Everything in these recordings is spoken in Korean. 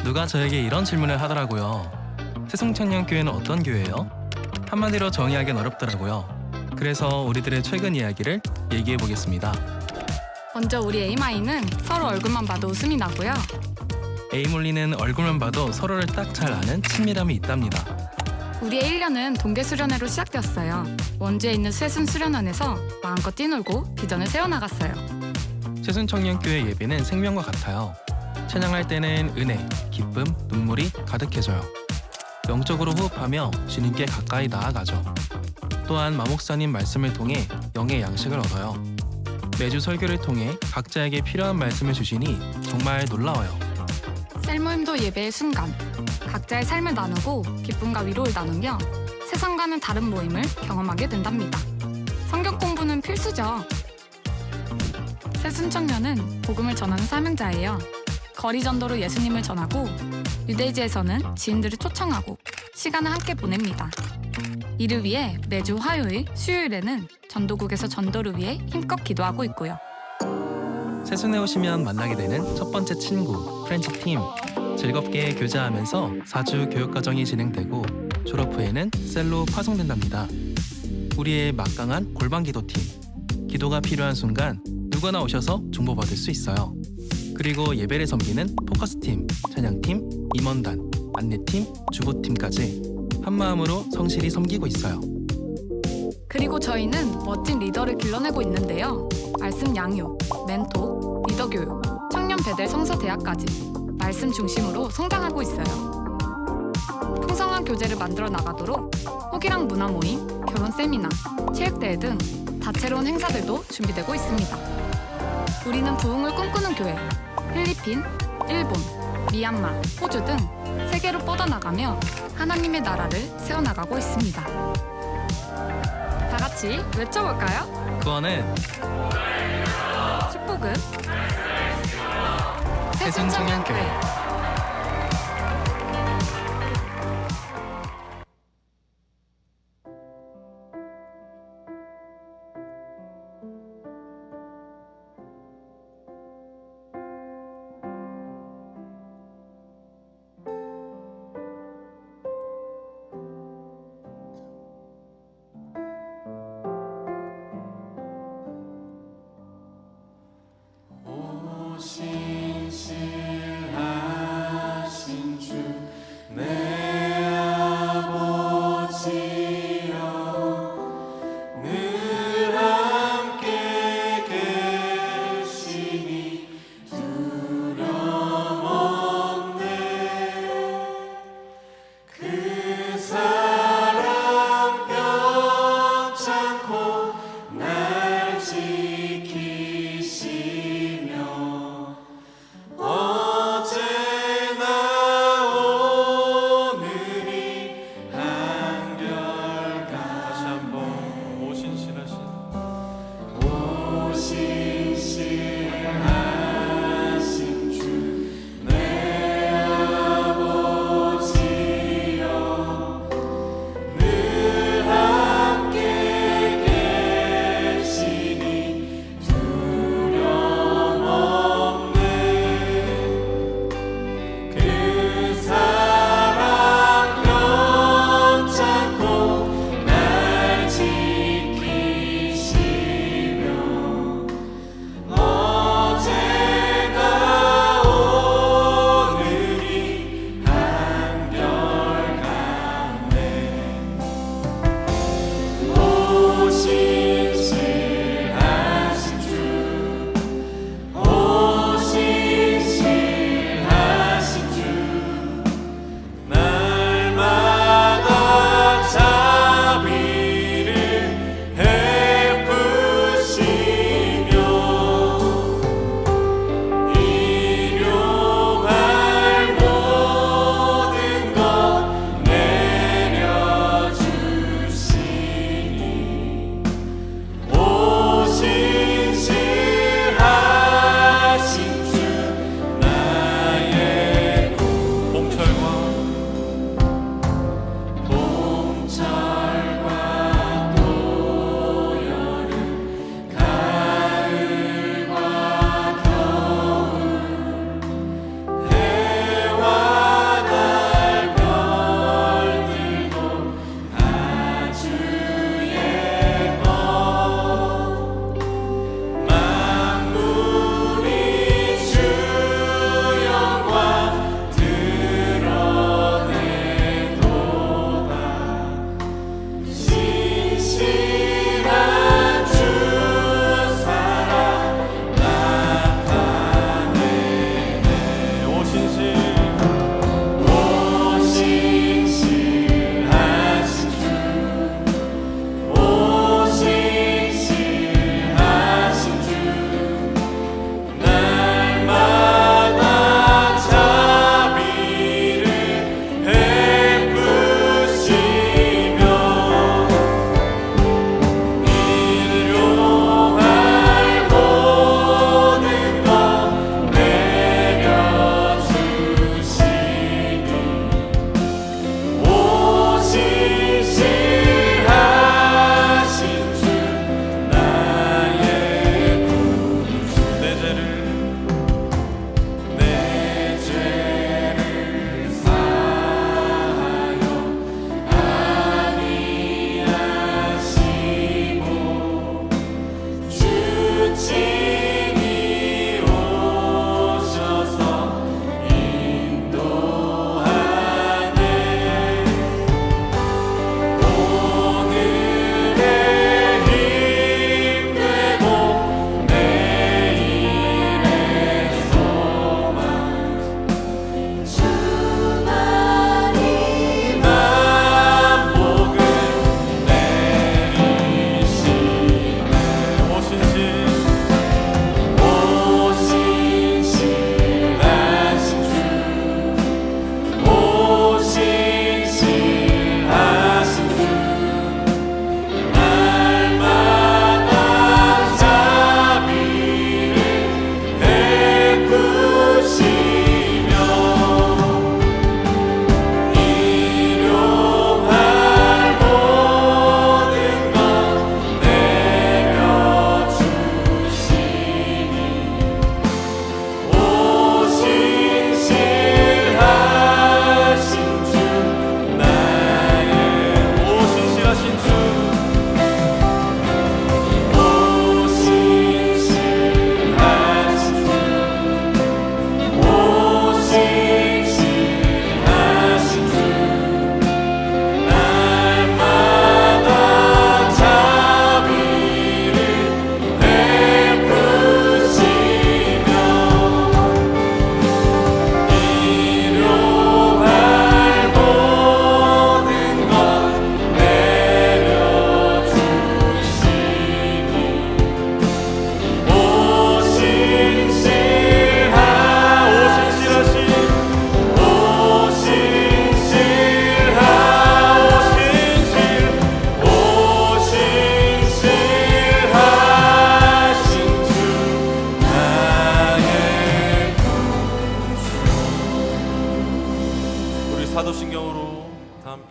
누가 저에게 이런 질문을 하더라고요. 새송청년교회는 어떤 교회예요? 한마디로 정의하기는 어렵더라고요. 그래서 우리들의 최근 이야기를 얘기해 보겠습니다. 먼저 우리 에이마이는 서로 얼굴만 봐도 웃음이 나고요. 에이몰리는 얼굴만 봐도 서로를 딱 잘 아는 친밀함이 있답니다. 우리의 1년은 동계수련회로 시작되었어요. 원주에 있는 쇠순수련원에서 마음껏 뛰놀고 비전을 세워나갔어요. 새순청년교회 예배는 생명과 같아요. 찬양할 때는 은혜, 기쁨, 눈물이 가득해져요. 영적으로 호흡하며 주님께 가까이 나아가죠. 또한 마목사님 말씀을 통해 영의 양식을 얻어요. 매주 설교를 통해 각자에게 필요한 말씀을 주시니 정말 놀라워요. 셀모임도 예배의 순간, 각자의 삶을 나누고 기쁨과 위로를 나누며 세상과는 다른 모임을 경험하게 된답니다. 성경 공부는 필수죠. 새순청년은 복음을 전하는 사명자예요. 거리 전도로 예수님을 전하고 유대지에서는 지인들을 초청하고 시간을 함께 보냅니다. 이를 위해 매주 화요일, 수요일에는 전도국에서 전도를 위해 힘껏 기도하고 있고요. 새순에 오시면 만나게 되는 첫 번째 친구, 프렌치팀. 즐겁게 교제하면서 4주 교육과정이 진행되고 졸업 후에는 셀로 파송된답니다. 우리의 막강한 골방기도팀. 기도가 필요한 순간 누구나 오셔서 정보받을 수 있어요. 그리고 예배를 섬기는 포커스팀, 찬양팀, 임원단, 안내팀, 주보팀까지 한마음으로 성실히 섬기고 있어요. 그리고 저희는 멋진 리더를 길러내고 있는데요. 말씀 양육, 멘토, 리더 교육, 청년 배대 성서 대학까지 말씀 중심으로 성장하고 있어요. 풍성한 교재를 만들어 나가도록 호기랑 문화 모임, 결혼 세미나, 체육대회 등 다채로운 행사들도 준비되고 있습니다. 우리는 부흥을 꿈꾸는 교회, 필리핀, 일본, 미얀마, 호주 등 세계로 뻗어나가며 하나님의 나라를 세워나가고 있습니다. 다 같이 외쳐볼까요? 구원은 축복은 새순청년교회. 신실한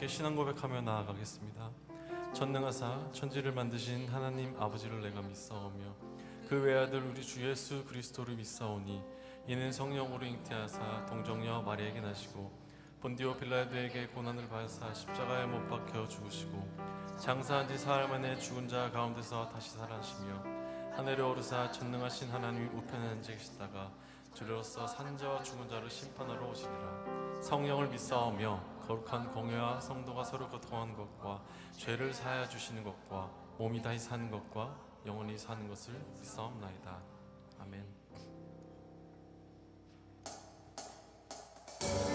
함께 신앙 고백하며 나아가겠습니다. 전능하사 천지를 만드신 하나님 아버지를 내가 믿사오며 그 외아들 우리 주 예수 그리스도를 믿사오니 이는 성령으로 잉태하사 동정녀 마리에게 나시고 본디오 빌라도에게 고난을 받으사 십자가에 못 박혀 죽으시고 장사한 지 사흘 만에 죽은 자 가운데서 다시 살아나시며 하늘에 오르사 전능하신 하나님 우편에 앉아 계시다가 주로서 산 자와 죽은 자를 심판하러 오시리라. 성령을 믿사오며 거룩한 공회와 성도가 서로 교통하는 것과 죄를 사하여 주시는 것과 몸이 다시 사는 것과 영원히 사는 것을 믿사옵나이다. 아멘.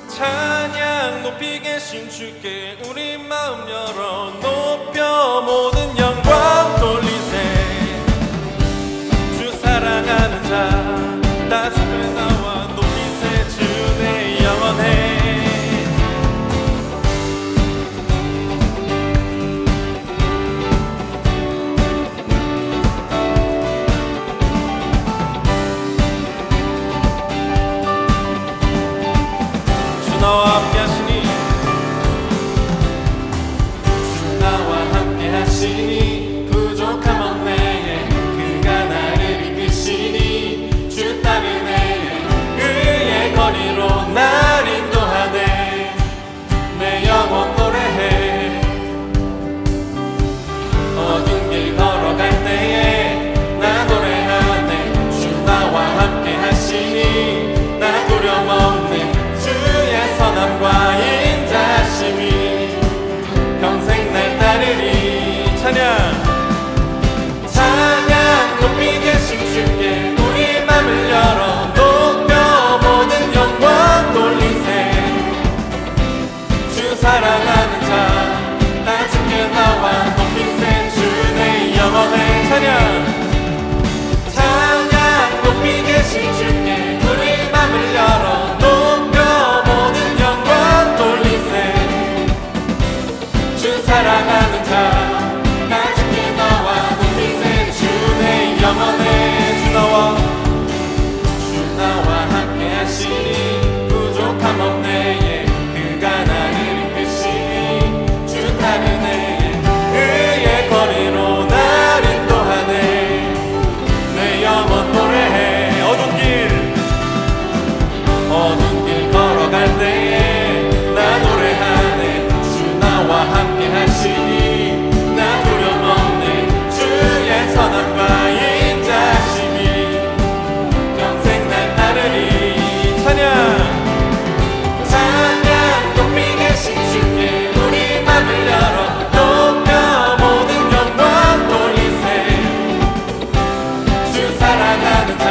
찬양 높이 계신 주께 우리 마음 열어 높여 모든 영광 돌리세. 주 사랑하는 자 다 주변에 나와 높이세. 주내 영원해. 주 나와 함께 하시니 주 나와 함께 하시니 부족함 없네. 그가 나를 이끄시니 주 따르네. 그의 거리로 날 인도하네. 내 영혼 노래해. 어두운 길 걸어갈 때에 나 노래하네. 주 나와 함께 하시니 나 두려움 없네. 주의 선함과 인자심이 평생 날 따르리. 찬양 찬양 높이 계신 주께 우리 맘을 열어 높여 모든 영광 돌리세. 주 사랑하는 자 나 주께 나와 높이세. 주내 영원해. 찬양 찬양 높이 계신 주께 우리 맘을 열어 높여 모든 영광 돌리세. 주 사랑하는 자 나 주께 나와 높이세. 주내 영원해. 주 나와 함께 하시니 부족함 없네. 그가 나를 이끄시니 주 따르네. 그의 거리로 날 인도하네. 내 영혼 노래해. 어두운 길 걸어갈 때에 나 노래하네. 주 나와 함께 하시니 나 두려움 없네. 주의 선함과 인자심이 평생 날 따르리. 찬양 찬양 높이 계신 주께 우리 맘을 열어 높여 모든 영광 돌리세. 주 사랑하는 자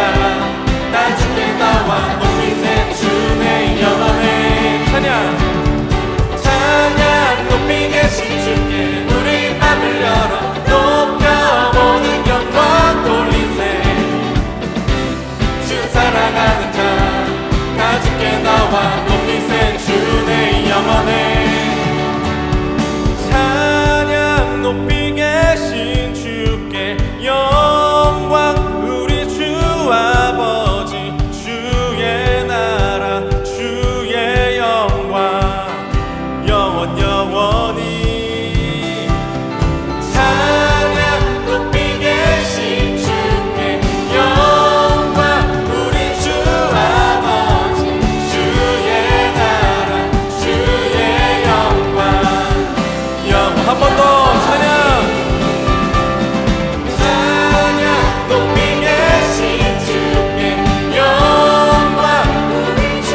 나 주께 나와 높이세. 주내 영원해. 찬양 찬양 높이 계신 주께 우리 맘을 열어 높여 모든 영광 돌리세. 주 사랑하는 자 나 주께 나와 높이세. 주내 영원해. 찬양 높이 계신 주께 영광 우리 주 아버지. 주의 나라 주의 영광 영원 영원히. 찬양 높이 계신 주께 영광 우리 주 아버지. 주의 나라 주의 영광 영원. 한 번 더 찬양 찬양 높이 계신 주께 영광 우리 주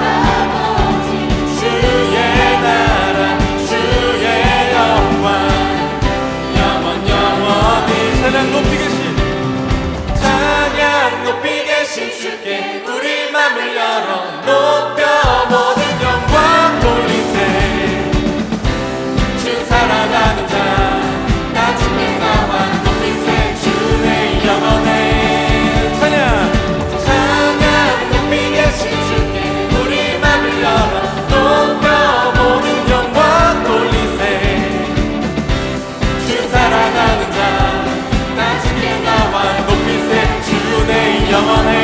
아버지. 주의 나라 주의 영광 영원 영원히. 찬양 높이 계신 찬양 높이 계신 주께 우리 맘을 열어 높여 모든 영광 돌리세. 주 사랑하는 자 나 주께 나와 높이세. 주내 영원해. 찬양 찬양 높이 계신 주께 우리 맘을 열어 높여 모든 영광 돌리세. 주 사랑하는 자 나 주께 나와 높이세. 주내 영원해.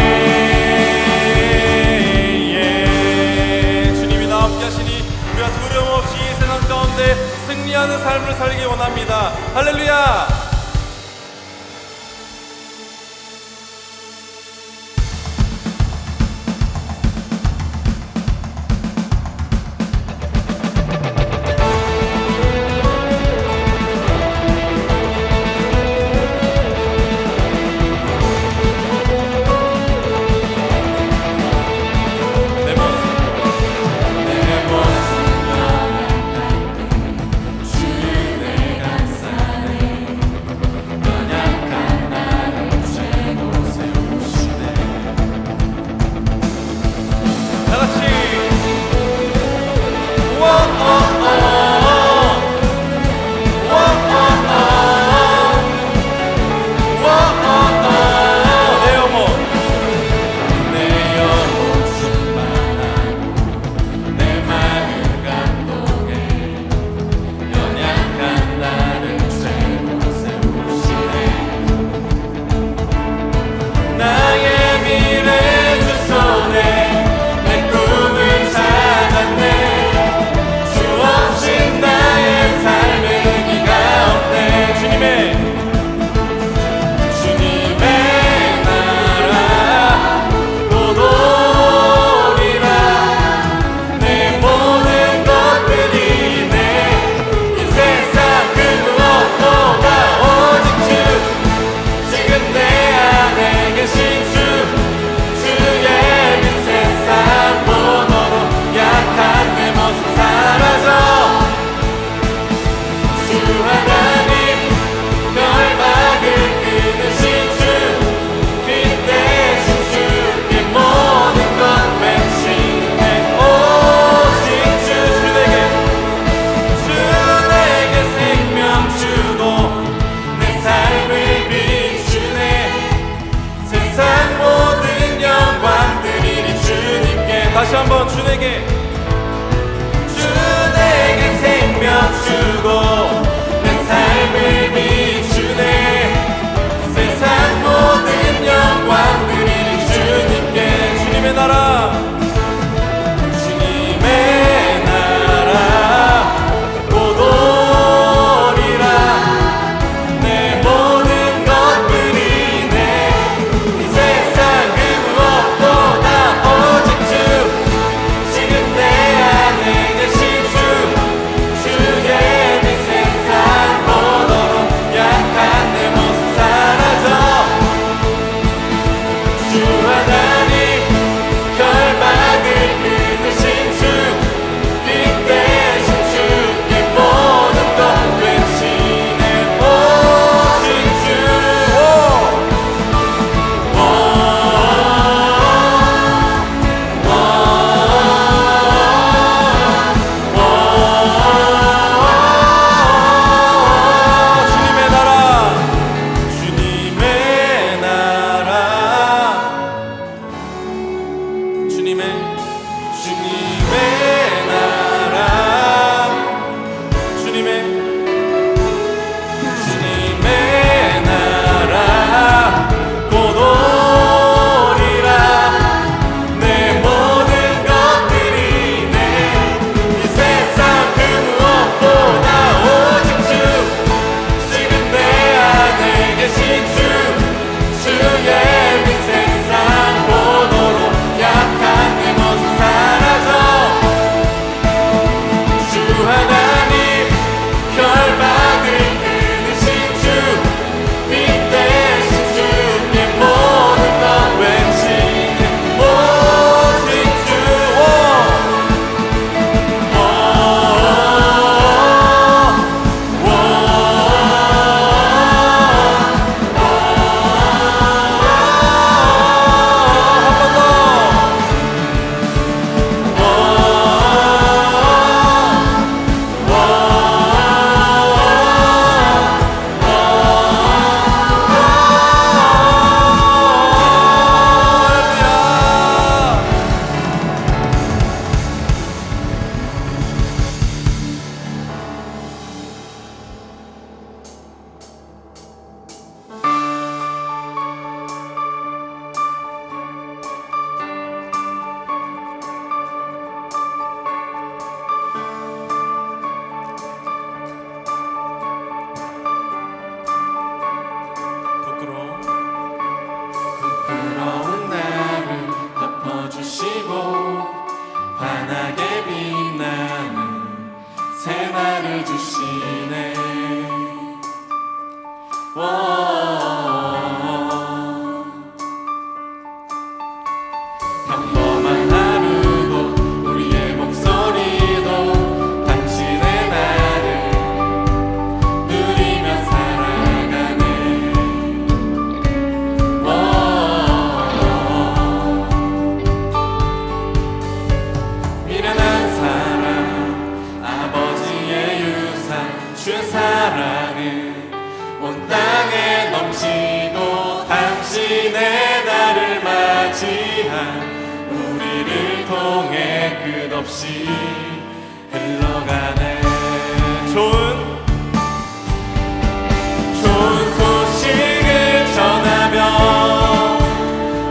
할렐루야. 다시 한번 주에게 생명 주고 내 삶을 비추네. 세상 모든 영광 드리리 주님께. 주님의 나라, 주님의 나라 곧 오리라. 내 모든 것들이 이 세상 그 무엇보다 오직 지금 내 안에 계신 주의 빛 세상 당신의 평범한 하루도 우리의 목소리도 당신의 나를 누리며 살아가네. 미련한 사랑 아버지의 유산 주의 사랑을 온 땅에 넘치고 당신의 나를 맞이한 우리를 통해 끝없이 흘러가네. 좋은 소식을 전하며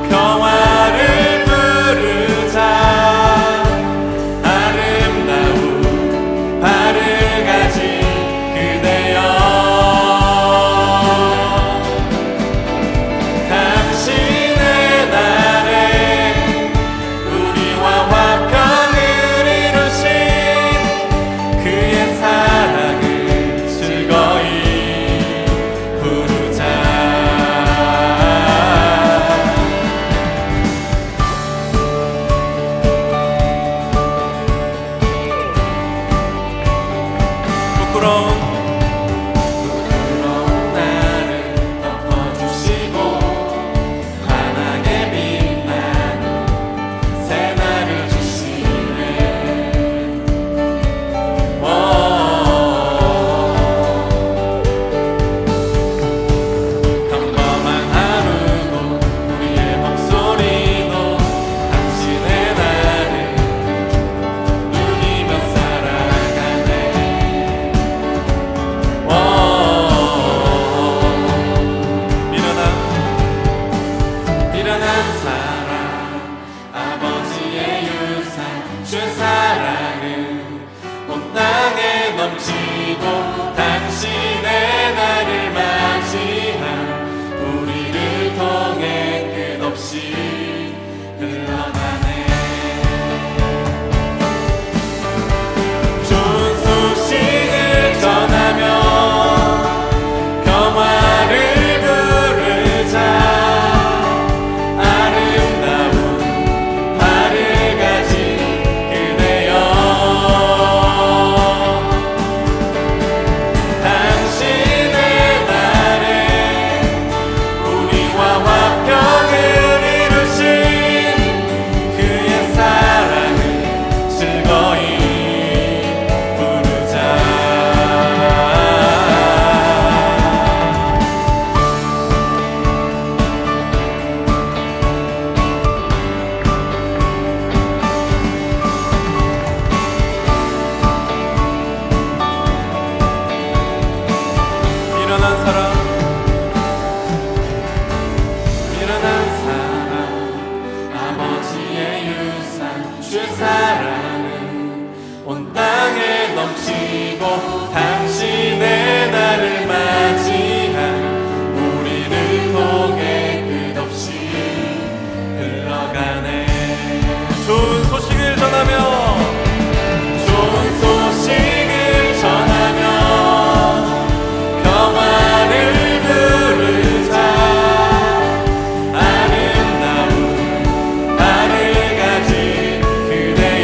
평화를 부르자. 아름다운 발을 가진 그대여, 당신의 날에 우리와 화평을 이루신 그의 사랑을 즐거이 부르자. 부끄러운 나를 덮어주시고 환하게 빛나는 새날을 주시네. 평범한 하루도 우리의 목소리도 당신의 나를 누리며 살아가네. 미련한 사랑 아버지의 유산 주의 사랑을 온 땅에 넘치고 당신의 나를 맞이한 우리를 통해 끝없이 흘러가네. 좋은 소식을 전하며 평화를 부르자. 아름다운 발을 가진 그대여, 당신의 날에 우리와 화평을 이루신 그의 사랑을 즐거이 부르자. 미련한 사랑 아버지의 유산 주의 사랑은 온 땅에 넘치고 당신의 나를 맞이한 우리를 통해 끝없이 흘러가네. 좋은 소식을 전하며 좋은 소식을 전하며 평화를 부르자. 아름다운 발을 가진 그대여,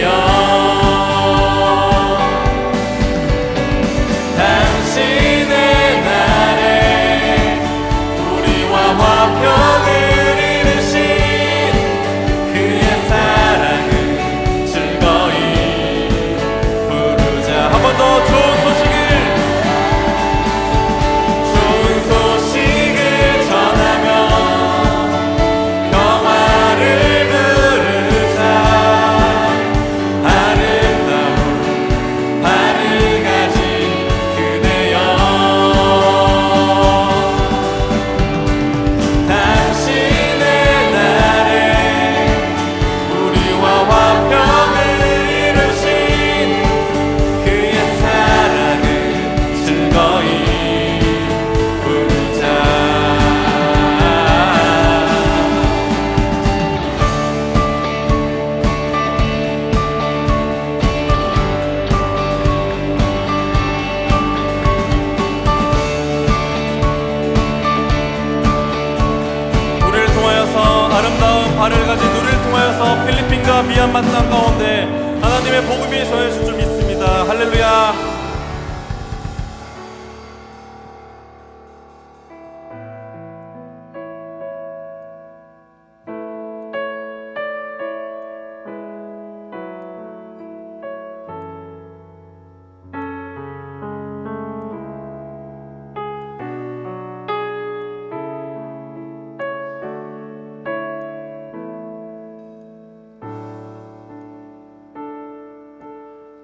발을 가진 우리를 통하여서 필리핀과 미얀마 땅 가운데 하나님의 복음이 전해질 줄 믿습니다. 할렐루야.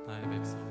나의 백성이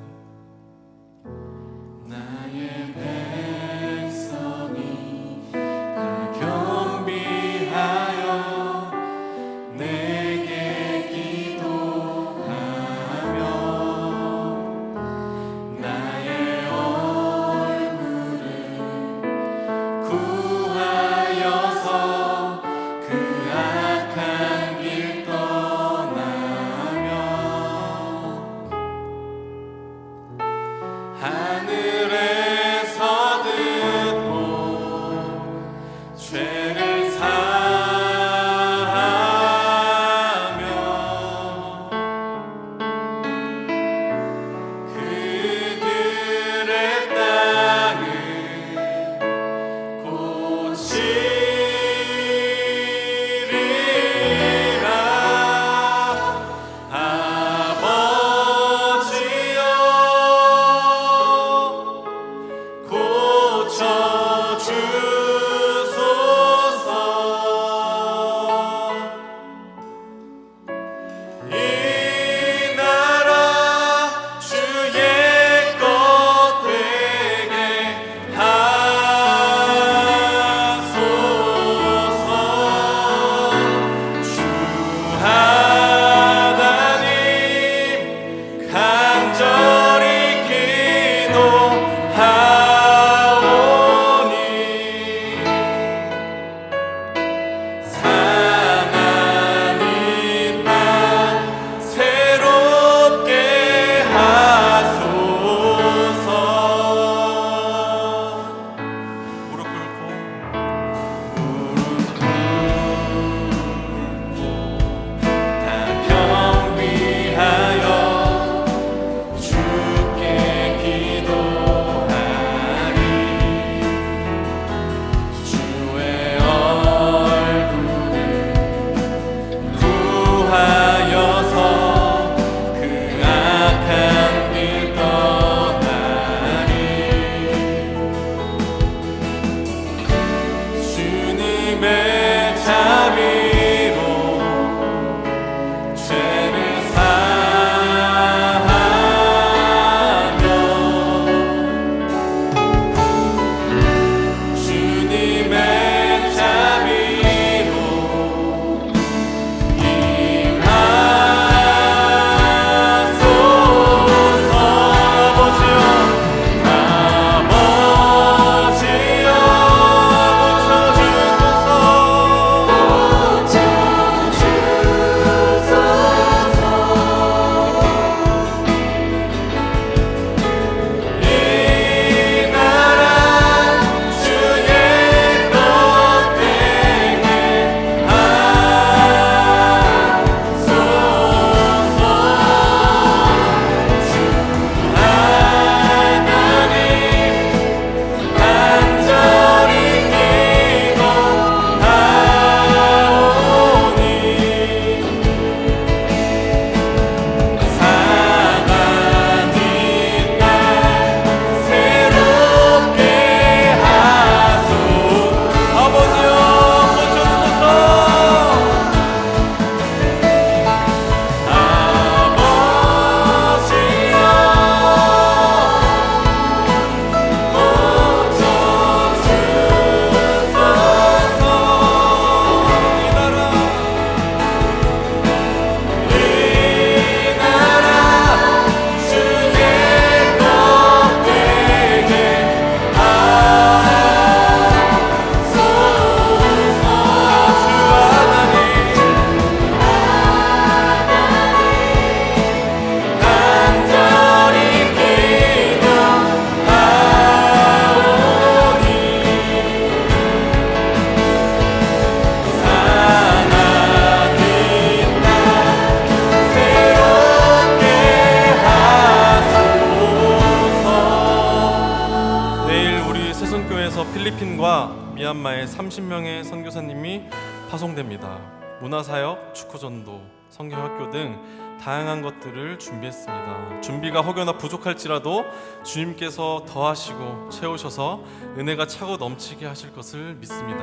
30명의 선교사님이 파송됩니다. 문화사역, 축구전도, 성경학교 등 다양한 것들을 준비했습니다. 준비가 혹여나 부족할지라도 주님께서 더하시고 채우셔서 은혜가 차고 넘치게 하실 것을 믿습니다.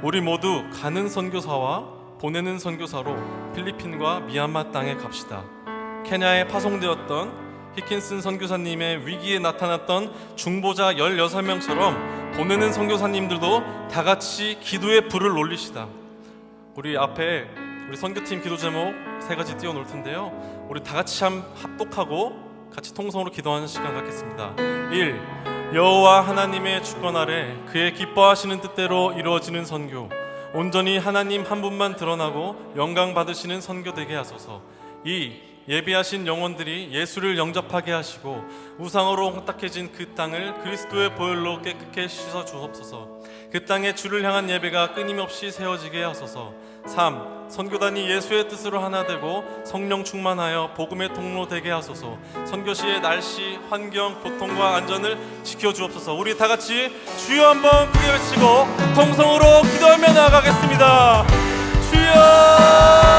우리 모두 가는 선교사와 보내는 선교사로 필리핀과 미얀마 땅에 갑시다. 케냐에 파송되었던 히킨슨 선교사님의 위기에 나타났던 중보자 16명처럼 보내는 선교사님들도 다 같이 기도의 불을 올리시다. 우리 앞에 우리 선교팀 기도 제목 3가지 띄워놓을 텐데요, 우리 다 같이 합독하고 같이 통성으로 기도하는 시간 갖겠습니다. 1. 여호와 하나님의 주권 아래 그의 기뻐하시는 뜻대로 이루어지는 선교, 온전히 하나님 한 분만 드러나고 영광 받으시는 선교 되게 하소서. 2. 예비하신 영혼들이 예수를 영접하게 하시고 우상으로 혼탁해진 그 땅을 그리스도의 보혈로 깨끗게 씻어 주옵소서. 그 땅에 주를 향한 예배가 끊임없이 세워지게 하소서. 3. 선교단이 예수의 뜻으로 하나 되고 성령 충만하여 복음의 통로 되게 하소서. 선교시의 날씨, 환경, 고통과 안전을 지켜주옵소서. 우리 다 같이 주여 한번 크게 외치고 통성으로 기도하며 나아가겠습니다. 주여!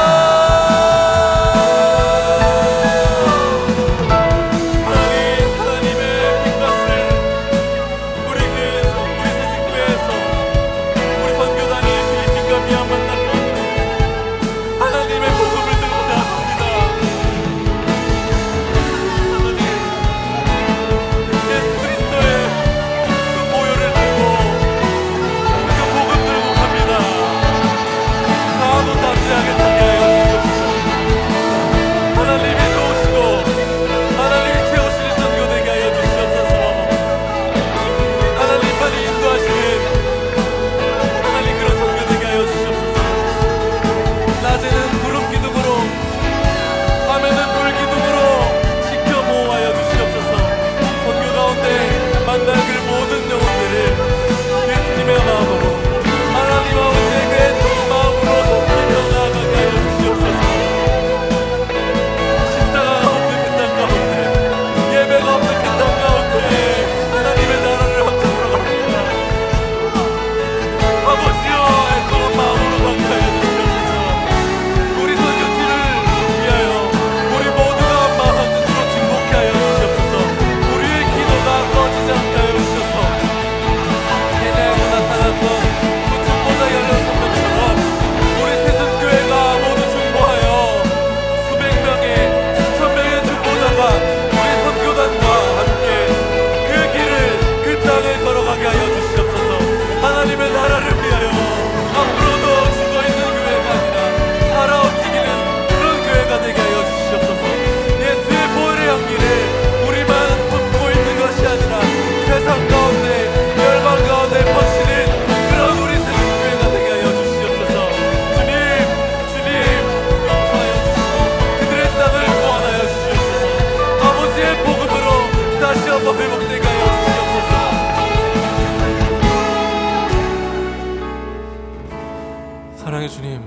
사랑의 주님,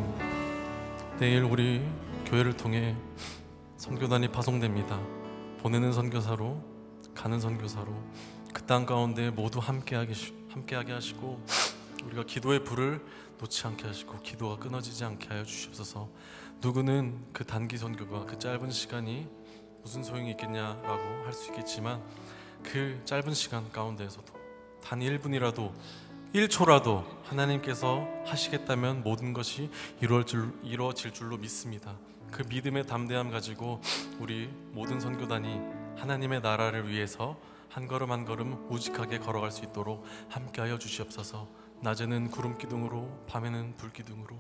내일 우리 교회를 통해 선교단이 파송됩니다. 보내는 선교사로, 가는 선교사로 그 땅 가운데 모두 함께하게 하시고 우리가 기도의 불을 놓지 않게 하시고 기도가 끊어지지 않게 하여 주시옵소서. 누구는 그 단기 선교가 그 짧은 시간이 무슨 소용이 있겠냐라고 할 수 있겠지만 그 짧은 시간 가운데에서도 단 1분이라도 1초라도 하나님께서 하시겠다면 모든 것이 이루어질 줄로 믿습니다. 그 믿음의 담대함 가지고 우리 모든 선교단이 하나님의 나라를 위해서 한 걸음 한 걸음 우직하게 걸어갈 수 있도록 함께하여 주시옵소서. 낮에는 구름 기둥으로, 밤에는 불 기둥으로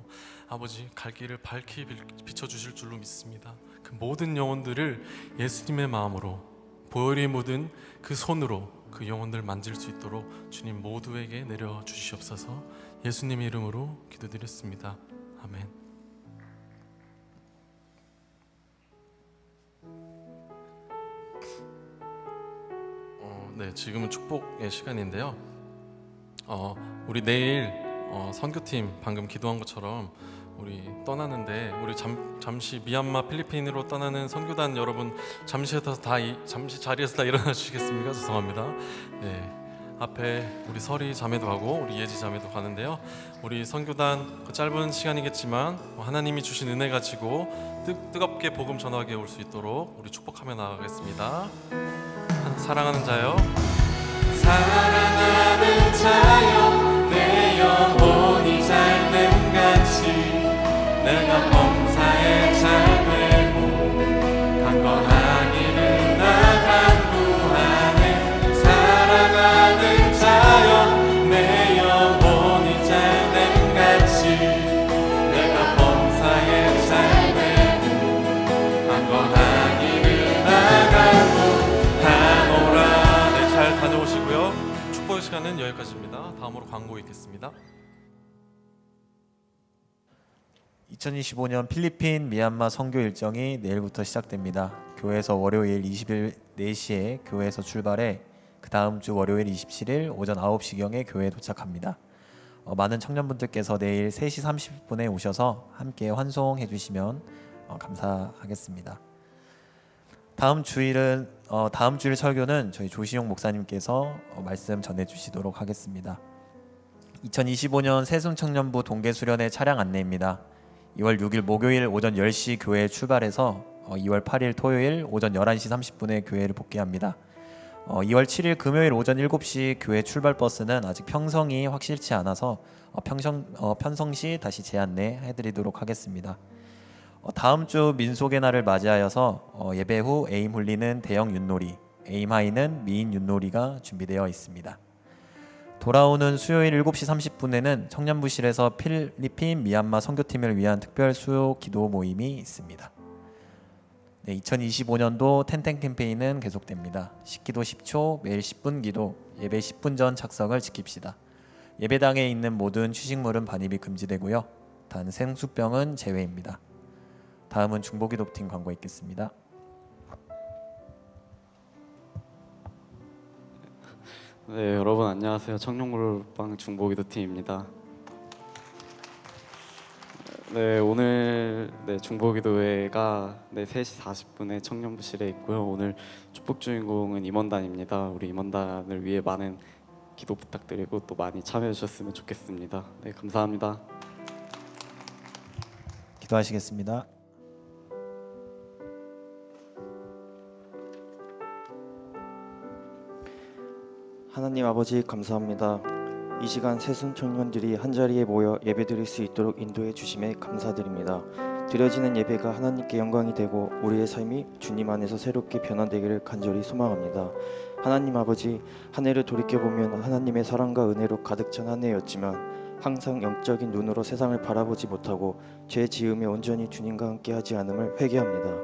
아버지 갈 길을 밝히 비춰주실 줄로 믿습니다. 그 모든 영혼들을 예수님의 마음으로, 보혈이 묻은 그 손으로 그 영혼들 만질 수 있도록 주님 모두에게 내려 주시옵소서. 예수님의 이름으로 기도드렸습니다. 아멘. 네, 지금은 축복의 시간인데요. 우리 내일 선교팀 방금 기도한 것처럼 우리 떠나는데 우리 잠시 미얀마 필리핀으로 떠나는 선교단 여러분 잠시 자리에서 다 일어나 주시겠습니까? 죄송합니다. 네, 앞에 우리 설이 자매도 가고 우리 예지 자매도 가는데요. 우리 선교단 그 짧은 시간이겠지만 하나님이 주신 은혜 가지고 뜨겁게 복음 전하게 올 수 있도록 우리 축복하며 나아가겠습니다. 사랑하는 자요, 사랑하는 자요, 내 영혼이 잘됨같이 내가 범사에 잘 되고 강건하기를 나 간구하네. 사랑하는 자여, 내 영혼이 잘됨같이 내가 범사에 잘 되고 강건하기를 나 간구하노라. 네, 잘 다녀오시고요. 축복의 시간은 여기까지입니다. 다음으로 광고 있겠습니다. 2025년 필리핀 미얀마 선교 일정이 내일부터 시작됩니다. 교회에서 월요일 20일 4시에 교회에서 출발해 그 다음 주 월요일 27일 오전 9시경에 교회에 도착합니다. 많은 청년분들께서 내일 3시 30분에 오셔서 함께 환송해 주시면 감사하겠습니다. 다음 주일 설교는 저희 조시용 목사님께서 말씀 전해 주시도록 하겠습니다. 2025년 새순청년부 동계수련회 차량 안내입니다. 2월 6일 목요일 오전 10시 교회에 출발해서 2월 8일 토요일 오전 11시 30분에 교회를 복귀합니다. 2월 7일 금요일 오전 7시 교회 출발 버스는 아직 편성이 확실치 않아서 편성 시 다시 재안내 해드리도록 하겠습니다. 다음 주 민속의 날을 맞이하여서 예배 후 에임 홀리는 대형 윷놀이, 에임 하이는 미인 윷놀이가 준비되어 있습니다. 돌아오는 수요일 7시 30분에는 청년부실에서 필리핀 미얀마 선교팀을 위한 특별 수요 기도 모임이 있습니다. 네, 2025년도 텐텐 캠페인은 계속됩니다. 10기도 10초, 매일 10분 기도, 예배 10분 전 착석을 지킵시다. 예배당에 있는 모든 취식물은 반입이 금지되고요. 단 생수병은 제외입니다. 다음은 중보기도팀 광고 있겠습니다. 네, 여러분 안녕하세요. 청룡골방 중보기도팀입니다. 네, 오늘 중보기도회가 3시 40분에 청년부실에 있고요. 오늘 축복 주인공은 임원단입니다. 우리 임원단을 위해 많은 기도 부탁드리고 또 많이 참여해 주셨으면 좋겠습니다. 네, 감사합니다. 기도하시겠습니다. 하나님 아버지 감사합니다. 이 시간 새순 청년들이 한자리에 모여 예배드릴 수 있도록 인도해 주심에 감사드립니다. 드려지는 예배가 하나님께 영광이 되고 우리의 삶이 주님 안에서 새롭게 변화되기를 간절히 소망합니다. 하나님 아버지, 한 해를 돌이켜보면 하나님의 사랑과 은혜로 가득 찬 한 해였지만 항상 영적인 눈으로 세상을 바라보지 못하고 죄 지으며 온전히 주님과 함께하지 않음을 회개합니다.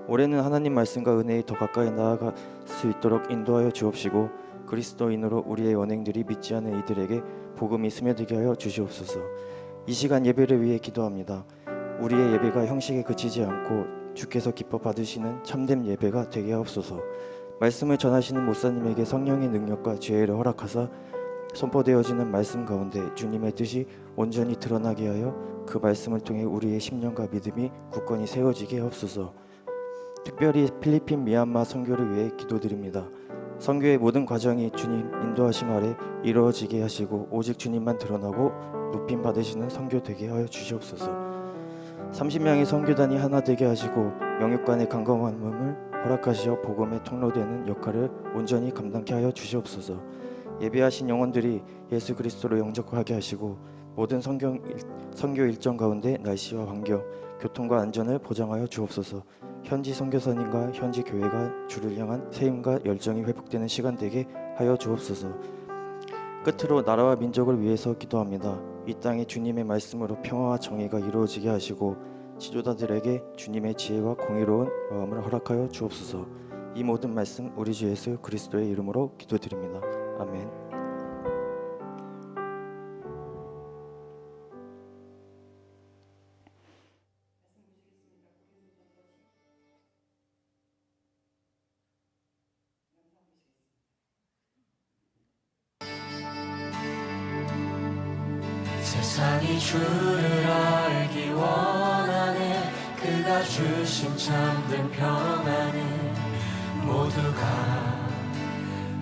올해는 하나님 말씀과 은혜에 더 가까이 나아갈 수 있도록 인도하여 주옵시고 그리스도인으로 우리의 언행들이 믿지 않는 이들에게 복음이 스며들게 하여 주시옵소서. 이 시간 예배를 위해 기도합니다. 우리의 예배가 형식에 그치지 않고 주께서 기뻐 받으시는 참된 예배가 되게 하옵소서. 말씀을 전하시는 목사님에게 성령의 능력과 지혜를 허락하사 선포되어지는 말씀 가운데 주님의 뜻이 온전히 드러나게 하여 그 말씀을 통해 우리의 심령과 믿음이 굳건히 세워지게 하옵소서. 특별히 필리핀 미얀마 선교를 위해 기도드립니다. 선교의 모든 과정이 주님 인도하심 아래 이루어지게 하시고 오직 주님만 드러나고 높임 받으시는 선교 되게 하여 주시옵소서. 30명의 선교단이 하나 되게 하시고 영육간의 강건함을 허락하시어 복음의 통로되는 역할을 온전히 감당케 하여 주시옵소서. 예배하신 영혼들이 예수 그리스도로 영접하게 하시고 모든 선교 일정 가운데 날씨와 환경, 교통과 안전을 보장하여 주옵소서. 현지 선교사님과 현지 교회가 주를 향한 세임과 열정이 회복되는 시간 되게 하여 주옵소서. 끝으로 나라와 민족을 위해서 기도합니다. 이 땅에 주님의 말씀으로 평화와 정의가 이루어지게 하시고 지도자들에게 주님의 지혜와 공의로운 마음을 허락하여 주옵소서. 이 모든 말씀 우리 주 예수 그리스도의 이름으로 기도드립니다. 아멘. 세상이 주를 알기 원하네. 그가 주신 참된 평안은 모두가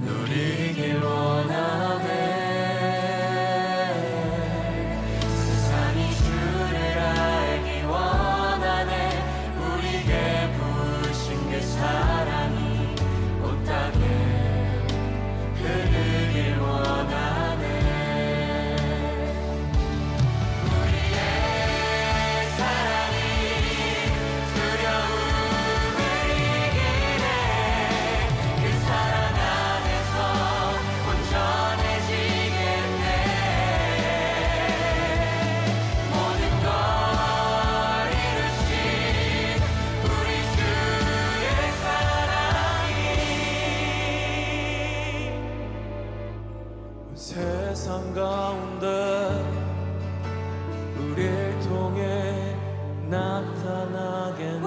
누리길 원하네. 세상이 주를 알기 원하네. 우리에게 부으신 그 사랑이 온 땅에 흐르길 원하네. 우리의 사랑이 두려움을 이기네. 그 사랑 안에서 온전해지겠네. 모든 걸 이루신 우리 주의 사랑이 세상 가운데 우리를 통해 나타나겠네.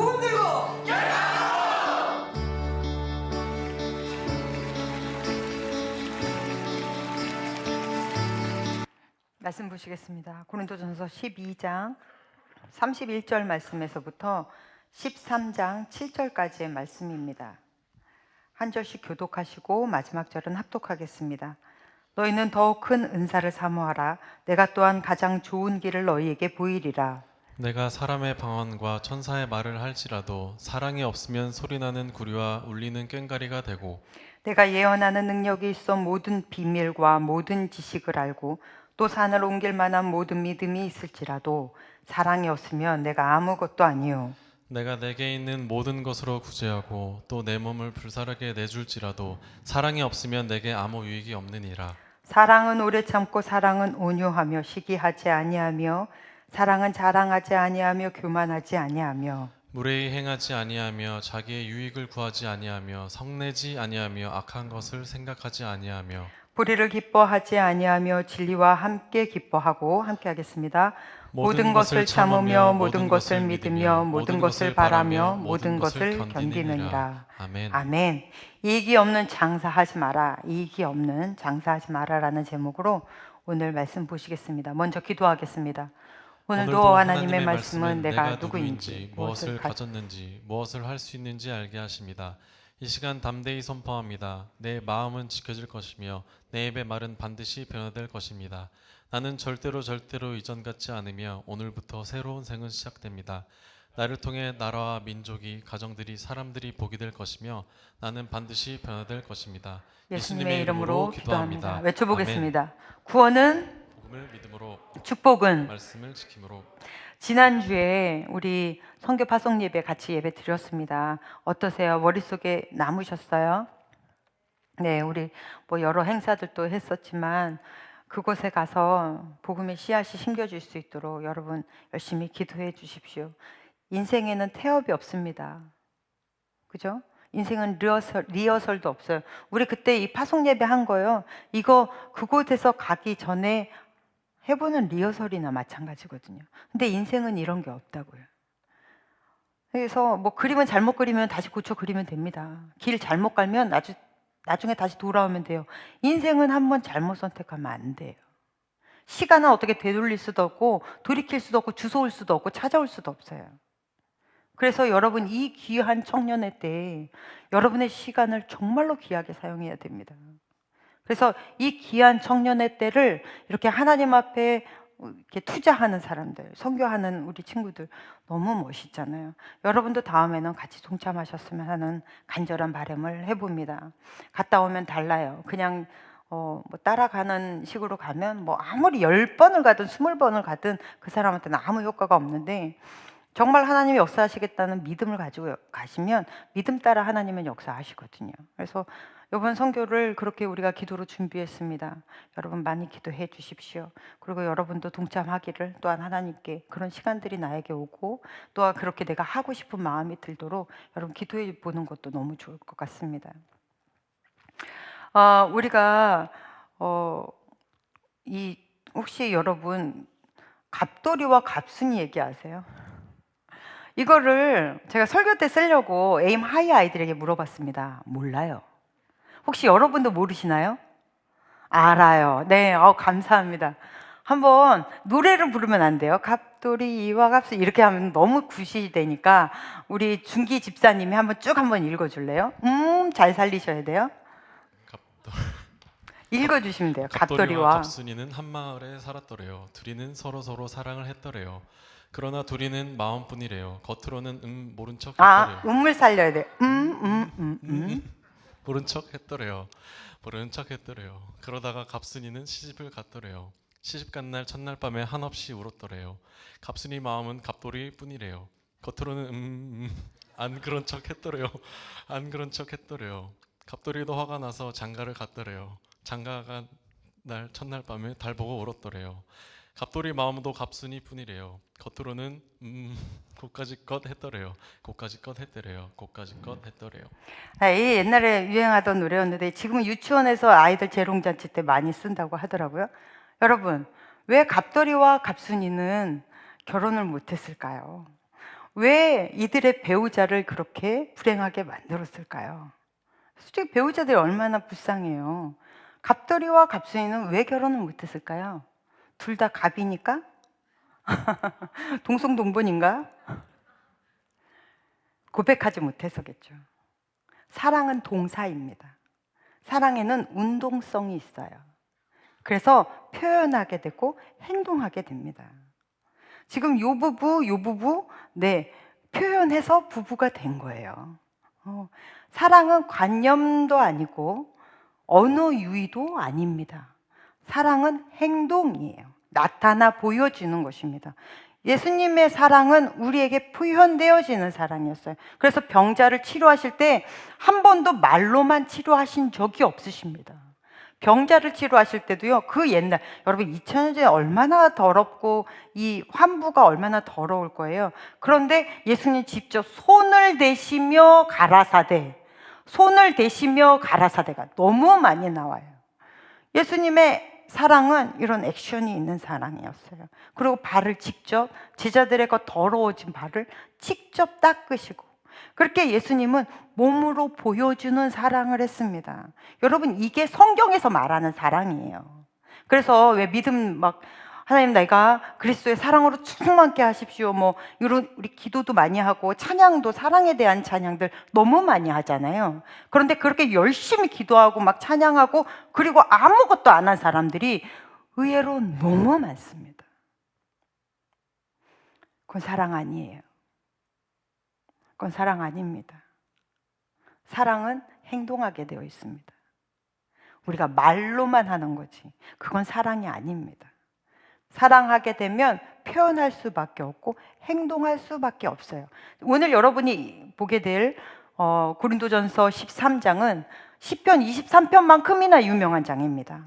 말씀 보시겠습니다. 고린도전서 12장 31절 말씀에서부터 13장 7절까지의 말씀입니다. 한 절씩 교독하시고 마지막 절은 합독하겠습니다. 너희는 더욱 큰 은사를 사모하라. 내가 또한 가장 좋은 길을 너희에게 보이리라. 내가 사람의 방언과 천사의 말을 할지라도 사랑이 없으면 소리나는 구리와 울리는 꽹과리가 되고 내가 예언하는 능력이 있어 모든 비밀과 모든 지식을 알고 또 산을 옮길 만한 모든 믿음이 있을지라도 사랑이 없으면 내가 아무것도 아니요. 내가 내게 있는 모든 것으로 구제하고 또 내 몸을 불사르게 내줄지라도 사랑이 없으면 내게 아무 유익이 없느니라. 사랑은 오래 참고 사랑은 온유하며 시기하지 아니하며 사랑은 자랑하지 아니하며 교만하지 아니하며 무례히 행하지 아니하며 자기의 유익을 구하지 아니하며 성내지 아니하며 악한 것을 생각하지 아니하며 불의를 기뻐하지 아니하며 진리와 함께 기뻐하고 함께 하겠습니다. 모든 것을 참으며 모든 것을 믿으며 모든 것을 바라며 모든 것을 견디느니라. 아멘. 아멘. 이익이 없는 장사하지 마라. 이익이 없는 장사하지 마라라는 제목으로 오늘 말씀 보시겠습니다. 먼저 기도하겠습니다. 오늘도 하나님의 말씀은 내가 누구인지 무엇을 가졌는지 무엇을 할 수 있는지 알게 하십니다. 이 시간 담대히 선포합니다. 내 마음은 지켜질 것이며 내 입의 말은 반드시 변화될 것입니다. 나는 절대로 이전 같지 않으며 오늘부터 새로운 생은 시작됩니다. 나를 통해 나라와 민족이, 가정들이, 사람들이 복이 될 것이며 나는 반드시 변화될 것입니다. 예수님의 이름으로 기도합니다. 아멘. 외쳐보겠습니다. 구원은 복음을 믿음으로, 축복은 말씀을 지킴으로. 지난주에 우리 선교 파송 예배 같이 예배 드렸습니다. 어떠세요? 머릿속에 남으셨어요? 네, 우리 뭐 여러 행사들도 했었지만 그곳에 가서 복음의 씨앗이 심겨질 수 있도록 여러분 열심히 기도해 주십시오. 인생에는 태업이 없습니다. 그죠? 인생은 리허설도 없어요. 우리 그때 이 파송 예배 한 거요. 이거 그곳에서 가기 전에 해보는 리허설이나 마찬가지거든요. 근데 인생은 이런 게 없다고요. 그래서 뭐 그림은 잘못 그리면 다시 고쳐 그리면 됩니다. 길 잘못 가면 나중에 다시 돌아오면 돼요. 인생은 한번 잘못 선택하면 안 돼요. 시간은 어떻게 되돌릴 수도 없고 돌이킬 수도 없고 주워올 수도 없고 찾아올 수도 없어요. 그래서 여러분 이 귀한 청년의 때에 여러분의 시간을 정말로 귀하게 사용해야 됩니다. 그래서 이 귀한 청년의 때를 이렇게 하나님 앞에 이렇게 투자하는 사람들, 선교하는 우리 친구들 너무 멋있잖아요. 여러분도 다음에는 같이 동참하셨으면 하는 간절한 바람을 해봅니다. 갔다 오면 달라요. 그냥 뭐 따라가는 식으로 가면 뭐 아무리 10번을 가든 20번을 가든 그 사람한테는 아무 효과가 없는데 정말 하나님이 역사하시겠다는 믿음을 가지고 가시면 믿음 따라 하나님은 역사하시거든요. 그래서 이번 선교를 그렇게 우리가 기도로 준비했습니다. 여러분 많이 기도해 주십시오. 그리고 여러분도 동참하기를 또한 하나님께 그런 시간들이 나에게 오고 또한 그렇게 내가 하고 싶은 마음이 들도록 여러분 기도해 보는 것도 너무 좋을 것 같습니다. 우리가 혹시 여러분 갑돌이와 갑순이 얘기하세요? 이거를 제가 설교 때 쓰려고 에임 하이 아이들에게 물어봤습니다. 몰라요. 혹시 여러분도 모르시나요? 알아요. 네, 감사합니다. 한번 노래를 부르면 안 돼요? 갑돌이와 갑순이 이렇게 하면 너무 굿이 되니까 우리 준기 집사님이 한번 쭉 한번 읽어줄래요? 잘 살리셔야 돼요. 읽어주시면 돼요. 갑돌이와 갑돌이와 갑순이는 한 마을에 살았더래요. 둘이는 서로 사랑을 했더래요. 그러나 둘이는 마음뿐이래요. 겉으로는 모른 척 했더래요. 음을 살려야 돼요. 모른 척 했더래요. 모르는 척 했더래요. 그러다가 갑순이는 시집을 갔더래요. 시집 간 날 첫날 밤에 한없이 울었더래요. 갑순이 마음은 갑돌이 뿐이래요. 겉으로는 안 그런 척 했더래요. 안 그런 척 했더래요. 갑돌이도 화가 나서 장가를 갔더래요. 장가가 날 첫날 밤에 달 보고 울었더래요. 갑돌이 마음도 갑순이 뿐이래요. 겉으로는 고까지껏 했더래요. 고까지껏 했더래요. 고까지껏 했더래요. 이 옛날에 유행하던 노래였는데 지금은 유치원에서 아이들 재롱잔치 때 많이 쓴다고 하더라고요. 여러분, 왜 갑돌이와 갑순이는 결혼을 못했을까요? 왜 이들의 배우자를 그렇게 불행하게 만들었을까요? 솔직히 배우자들이 얼마나 불쌍해요. 갑돌이와 갑순이는 왜 결혼을 못했을까요? 둘 다 갑이니까? 동성동본인가? 고백하지 못해서겠죠. 사랑은 동사입니다. 사랑에는 운동성이 있어요. 그래서 표현하게 되고 행동하게 됩니다. 지금 요 부부, 네, 표현해서 부부가 된 거예요. 사랑은 관념도 아니고 언어 유희도 아닙니다. 사랑은 행동이에요. 나타나 보여지는 것입니다. 예수님의 사랑은 우리에게 표현되어지는 사랑이었어요. 그래서 병자를 치료하실 때 한 번도 말로만 치료하신 적이 없으십니다. 병자를 치료하실 때도요, 그 옛날, 여러분 2000년 전에 얼마나 더럽고 이 환부가 얼마나 더러울 거예요. 그런데 예수님 직접 손을 대시며 가라사대, 손을 대시며 가라사대가 너무 많이 나와요. 예수님의 사랑은 이런 액션이 있는 사랑이었어요. 그리고 발을 직접, 제자들의 그 더러워진 발을 직접 닦으시고, 그렇게 예수님은 몸으로 보여주는 사랑을 했습니다. 여러분, 이게 성경에서 말하는 사랑이에요. 그래서 왜 믿음 막 하나님 내가 그리스도의 사랑으로 충만케 하십시오, 뭐 이런 우리 기도도 많이 하고 찬양도 사랑에 대한 찬양들 너무 많이 하잖아요. 그런데 그렇게 열심히 기도하고 막 찬양하고 그리고 아무것도 안 한 사람들이 의외로 너무 많습니다. 그건 사랑 아니에요. 그건 사랑 아닙니다. 사랑은 행동하게 되어 있습니다. 우리가 말로만 하는 거지 그건 사랑이 아닙니다. 사랑하게 되면 표현할 수밖에 없고 행동할 수밖에 없어요. 오늘 여러분이 보게 될 고린도전서 13장은 시편 23편만큼이나 유명한 장입니다.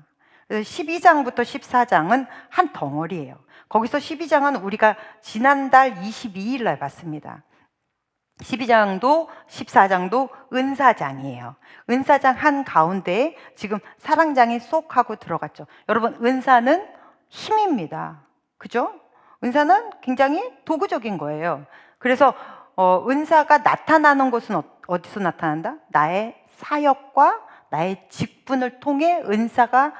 그래서 12장부터 14장은 한 덩어리예요. 거기서 12장은 우리가 지난달 22일 날 봤습니다. 12장도 14장도 은사장이에요. 은사장 한 가운데에 지금 사랑장이 쏙 하고 들어갔죠. 여러분, 은사는 힘입니다. 그죠? 은사는 굉장히 도구적인 거예요. 그래서 은사가 나타나는 것은 어디서 나타난다? 나의 사역과 나의 직분을 통해 은사가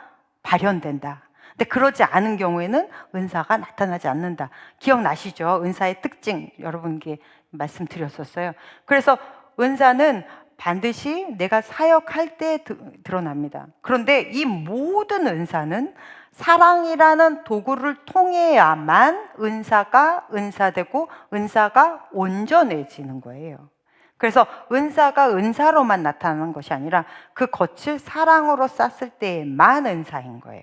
발현된다. 근데 그러지 않은 경우에는 은사가 나타나지 않는다. 기억나시죠? 은사의 특징 여러분께 말씀드렸었어요. 그래서 은사는 반드시 내가 사역할 때 드러납니다. 그런데 이 모든 은사는 사랑이라는 도구를 통해야만 은사가 은사되고 은사가 온전해지는 거예요. 그래서 은사가 은사로만 나타나는 것이 아니라 그 겉을 사랑으로 쌌을 때에만 은사인 거예요.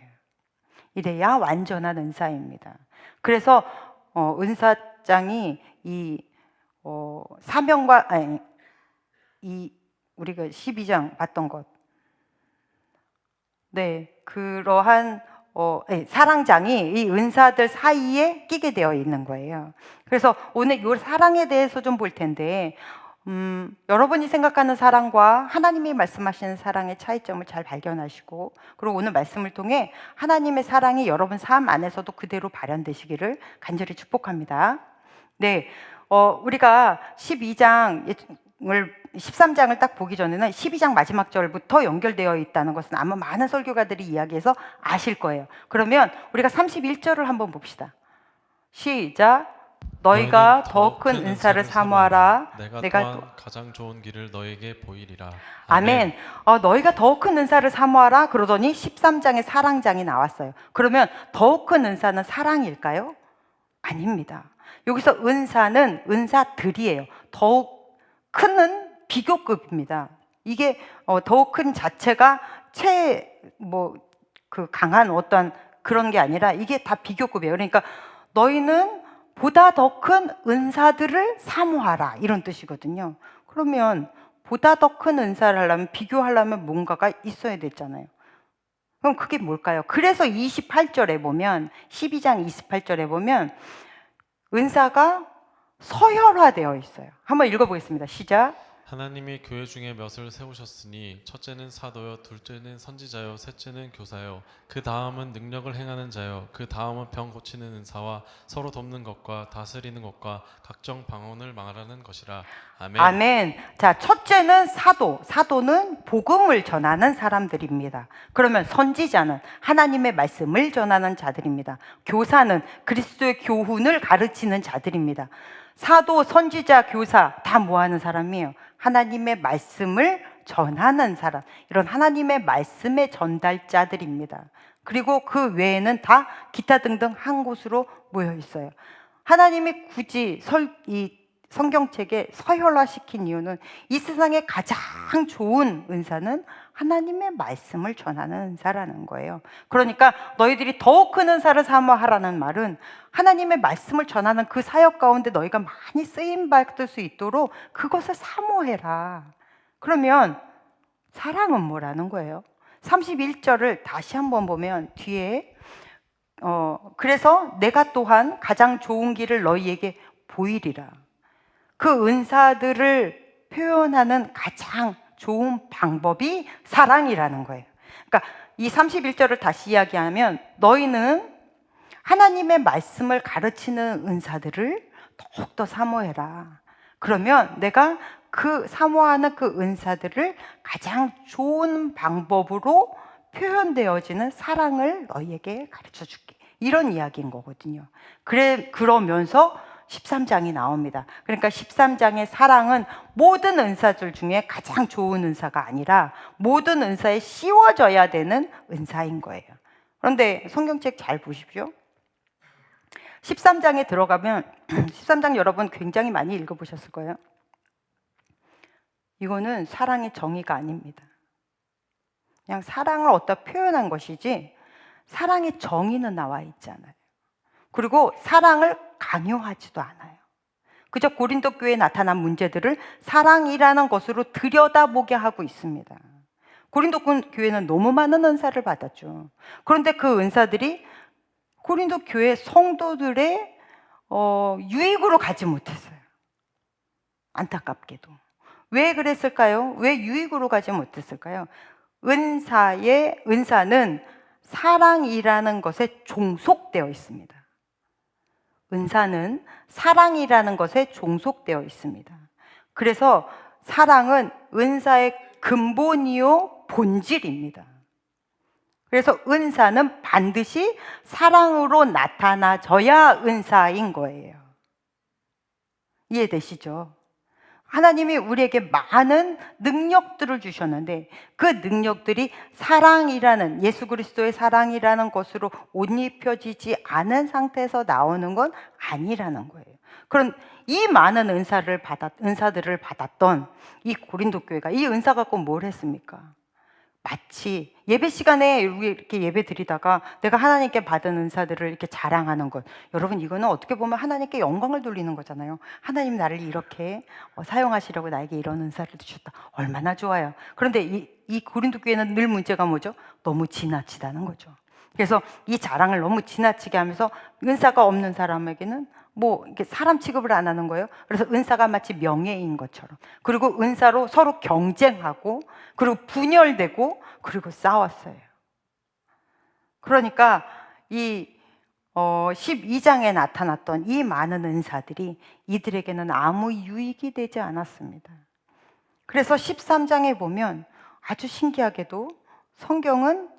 이래야 완전한 은사입니다. 그래서 은사장이 이 사명과 이 우리가 12장 봤던 것, 네, 그러한 사랑장이 이 은사들 사이에 끼게 되어 있는 거예요. 그래서 오늘 이 사랑에 대해서 좀 볼 텐데, 여러분이 생각하는 사랑과 하나님이 말씀하시는 사랑의 차이점을 잘 발견하시고, 그리고 오늘 말씀을 통해 하나님의 사랑이 여러분 삶 안에서도 그대로 발현되시기를 간절히 축복합니다. 네, 우리가 13장을 딱 보기 전에는 12장 마지막 절부터 연결되어 있다는 것은 아마 많은 설교가들이 이야기해서 아실 거예요. 그러면 우리가 31절을 한번 봅시다. 시작. 너희가 더 큰 은사를 사모하라. 내가 내가 또한 가장 좋은 길을 너에게 보이리라. 아멘. 너희가 더욱 큰 은사를 사모하라 그러더니 13장에 사랑장이 나왔어요. 그러면 더욱 큰 은사는 사랑일까요? 아닙니다. 여기서 은사는 은사들이에요. 더욱 큰은 비교급입니다. 이게 더욱 큰 자체가 강한 어떤 그런 게 아니라 이게 다 비교급이에요. 그러니까 너희는 보다 더 큰 은사들을 사모하라 이런 뜻이거든요. 그러면 보다 더 큰 은사를 하려면 비교하려면 뭔가가 있어야 되잖아요. 그럼 그게 뭘까요? 그래서 28절에 보면 12장 28절에 보면 은사가 서열화되어 있어요. 한번 읽어보겠습니다. 시작. 하나님이 교회 중에 몇을 세우셨으니 첫째는 사도요, 둘째는 선지자요, 셋째는 교사요, 그 다음은 능력을 행하는 자요, 그 다음은 병 고치는 은사와 서로 돕는 것과 다스리는 것과 각종 방언을 말하는 것이라. 아멘. 아멘. 자, 첫째는 사도. 사도는 복음을 전하는 사람들입니다. 그러면 선지자는 하나님의 말씀을 전하는 자들입니다. 교사는 그리스도의 교훈을 가르치는 자들입니다. 사도, 선지자, 교사 다 뭐 하는 사람이에요? 하나님의 말씀을 전하는 사람. 이런 하나님의 말씀의 전달자들입니다. 그리고 그 외에는 다 기타 등등 한 곳으로 모여 있어요. 하나님이 굳이 이 성경책에 서열화시킨 이유는 이 세상에 가장 좋은 은사는 하나님의 말씀을 전하는 은사라는 거예요. 그러니까 너희들이 더욱 큰 은사를 사모하라는 말은 하나님의 말씀을 전하는 그 사역 가운데 너희가 많이 쓰임받을 수 있도록 그것을 사모해라. 그러면 사랑은 뭐라는 거예요? 31절을 다시 한번 보면 뒤에 그래서 내가 또한 가장 좋은 길을 너희에게 보이리라. 그 은사들을 표현하는 가장 좋은 방법이 사랑이라는 거예요. 그러니까 이 31절을 다시 이야기하면 너희는 하나님의 말씀을 가르치는 은사들을 더욱더 사모해라. 그러면 내가 그 사모하는 그 은사들을 가장 좋은 방법으로 표현되어지는 사랑을 너희에게 가르쳐 줄게. 이런 이야기인 거거든요. 그러면서 13장이 나옵니다. 그러니까 13장의 사랑은 모든 은사들 중에 가장 좋은 은사가 아니라 모든 은사에 씌워져야 되는 은사인 거예요. 그런데 성경책 잘 보십시오. 13장에 들어가면 13장 여러분 굉장히 많이 읽어보셨을 거예요. 이거는 사랑의 정의가 아닙니다. 그냥 사랑을 어디다 표현한 것이지 사랑의 정의는 나와 있지 않아요. 그리고 사랑을 강요하지도 않아요. 그저 고린도 교회에 나타난 문제들을 사랑이라는 것으로 들여다보게 하고 있습니다. 고린도 교회는 너무 많은 은사를 받았죠. 그런데 그 은사들이 고린도 교회 성도들의 유익으로 가지 못했어요. 안타깝게도. 왜 그랬을까요? 왜 유익으로 가지 못했을까요? 은사는 사랑이라는 것에 종속되어 있습니다. 은사는 사랑이라는 것에 종속되어 있습니다. 그래서 사랑은 은사의 근본이요 본질입니다. 그래서 은사는 반드시 사랑으로 나타나져야 은사인 거예요. 이해되시죠? 하나님이 우리에게 많은 능력들을 주셨는데 그 능력들이 사랑이라는 예수 그리스도의 사랑이라는 것으로 옷 입혀지지 않은 상태에서 나오는 건 아니라는 거예요. 그런 이 많은 은사들을 받았던 이 고린도 교회가 이 은사 갖고 뭘 했습니까? 마치 예배 시간에 이렇게 예배 드리다가 내가 하나님께 받은 은사들을 이렇게 자랑하는 것, 여러분 이거는 어떻게 보면 하나님께 영광을 돌리는 거잖아요. 하나님 나를 이렇게 사용하시려고 나에게 이런 은사를 주셨다. 얼마나 좋아요. 그런데 이 고린도 교회는 늘 문제가 뭐죠? 너무 지나치다는 거죠. 그래서 이 자랑을 너무 지나치게 하면서 은사가 없는 사람에게는 이렇게 사람 취급을 안 하는 거예요. 그래서 은사가 마치 명예인 것처럼. 그리고 은사로 서로 경쟁하고, 그리고 분열되고, 그리고 싸웠어요. 그러니까 이 12장에 나타났던 이 많은 은사들이 이들에게는 아무 유익이 되지 않았습니다. 그래서 13장에 보면 아주 신기하게도 성경은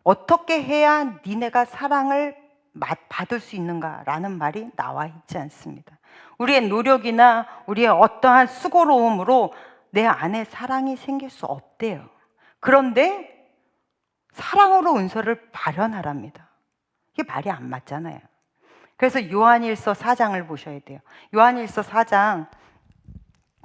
어떻게 해야 니네가 사랑을 받을 수 있는가라는 말이 나와 있지 않습니다. 우리의 노력이나 우리의 어떠한 수고로움으로 내 안에 사랑이 생길 수 없대요. 그런데 사랑으로 은사를 발현하랍니다. 이게 말이 안 맞잖아요. 그래서 요한일서 4장을 보셔야 돼요. 요한일서 4장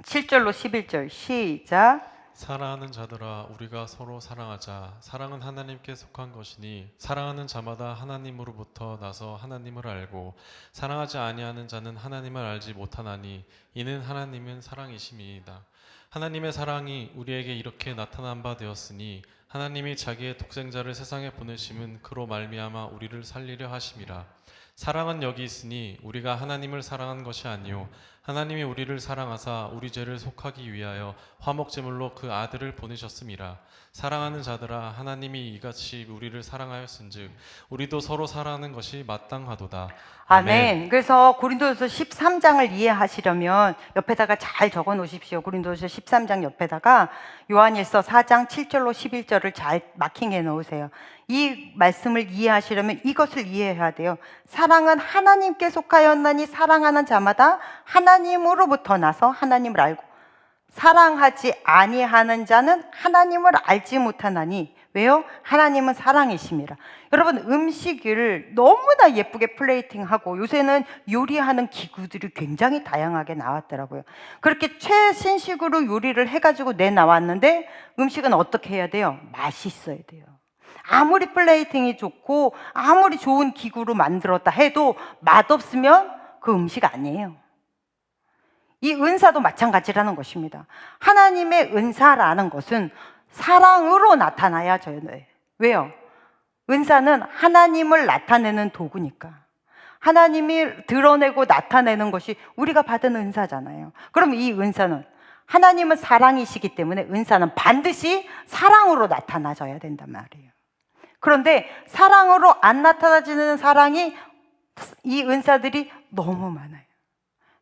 7절로 11절 시작. 사랑하는 자들아 우리가 서로 사랑하자. 사랑은 하나님께 속한 것이니 사랑하는 자마다 하나님으로부터 나서 하나님을 알고 사랑하지 아니하는 자는 하나님을 알지 못하나니 이는 하나님은 사랑이심이니이다. 하나님의 사랑이 우리에게 이렇게 나타난 바 되었으니 하나님이 자기의 독생자를 세상에 보내심은 그로 말미암아 우리를 살리려 하심이라. 사랑은 여기 있으니 우리가 하나님을 사랑한 것이 아니요 하나님이 우리를 사랑하사 우리 죄를 속하기 위하여 화목제물로 그 아들을 보내셨음이라. 사랑하는 자들아 하나님이 이같이 우리를 사랑하였은즉 우리도 서로 사랑하는 것이 마땅하도다. 아멘. 그래서 고린도후서 13장을 이해하시려면 옆에다가 잘 적어 놓으십시오. 고린도후서 13장 옆에다가 요한일서 4장 7절로 11절을 잘 마킹해 놓으세요. 이 말씀을 이해하시려면 이것을 이해해야 돼요. 사랑은 하나님께 속하였나니 사랑하는 자마다 하나님으로부터 나서 하나님을 알고 사랑하지 아니하는 자는 하나님을 알지 못하나니 왜요? 하나님은 사랑이심이라. 여러분 음식을 너무나 예쁘게 플레이팅하고 요새는 요리하는 기구들이 굉장히 다양하게 나왔더라고요. 그렇게 최신식으로 요리를 해가지고 내나왔는데 음식은 어떻게 해야 돼요? 맛있어야 돼요. 아무리 플레이팅이 좋고 아무리 좋은 기구로 만들었다 해도 맛없으면 그 음식 아니에요. 이 은사도 마찬가지라는 것입니다. 하나님의 은사라는 것은 사랑으로 나타나야 져요. 왜요? 은사는 하나님을 나타내는 도구니까. 하나님이 드러내고 나타내는 것이 우리가 받은 은사잖아요. 그럼 이 은사는 하나님은 사랑이시기 때문에 은사는 반드시 사랑으로 나타나져야 된단 말이에요. 그런데 사랑으로 안 나타나지는 사랑이 이 은사들이 너무 많아요.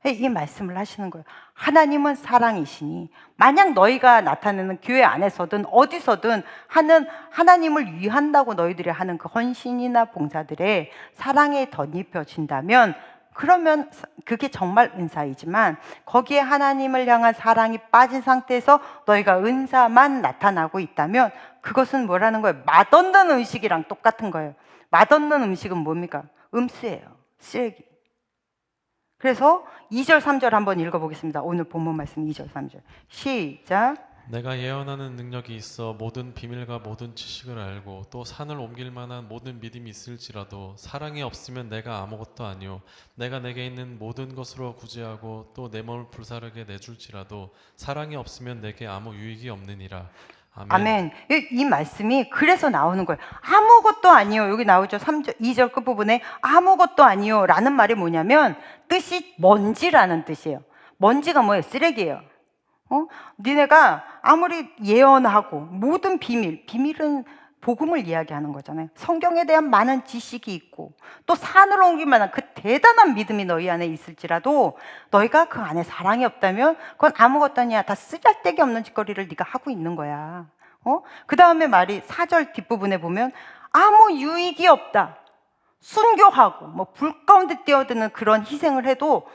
이 말씀을 하시는 거예요. 하나님은 사랑이시니 만약 너희가 나타내는 교회 안에서든 어디서든 하는 하나님을 위한다고 너희들이 하는 그 헌신이나 봉사들에 사랑이 덧입혀진다면 그러면 그게 정말 은사이지만 거기에 하나님을 향한 사랑이 빠진 상태에서 너희가 은사만 나타나고 있다면 그것은 뭐라는 거예요? 맛없는 음식이랑 똑같은 거예요. 맛없는 음식은 뭡니까? 음수예요. 쓰레기. 그래서 2절 3절 한번 읽어보겠습니다. 오늘 본문 말씀 2절 3절 시작. 내가 예언하는 능력이 있어 모든 비밀과 모든 지식을 알고 또 산을 옮길 만한 모든 믿음이 있을지라도 사랑이 없으면 내가 아무것도 아니요 내가 내게 있는 모든 것으로 구제하고 또 내 몸을 불사르게 내줄지라도 사랑이 없으면 내게 아무 유익이 없느니라. 아멘. 아멘. 이 말씀이 그래서 나오는 거예요. 아무것도 아니요. 여기 나오죠. 3절, 2절 끝부분에 아무것도 아니요 라는 말이 뭐냐면 뜻이 먼지라는 뜻이에요. 먼지가 뭐예요? 쓰레기예요. 니네가 아무리 예언하고 모든 비밀은 복음을 이야기하는 거잖아요. 성경에 대한 많은 지식이 있고 또 산을 옮길 만한 그 대단한 믿음이 너희 안에 있을지라도 너희가 그 안에 사랑이 없다면 그건 아무것도 아니야. 다 쓰잘데기 없는 짓거리를 네가 하고 있는 거야. 그 다음에 말이 4절 뒷부분에 보면 아무 유익이 없다. 순교하고 뭐 불 가운데 뛰어드는 그런 희생을 해도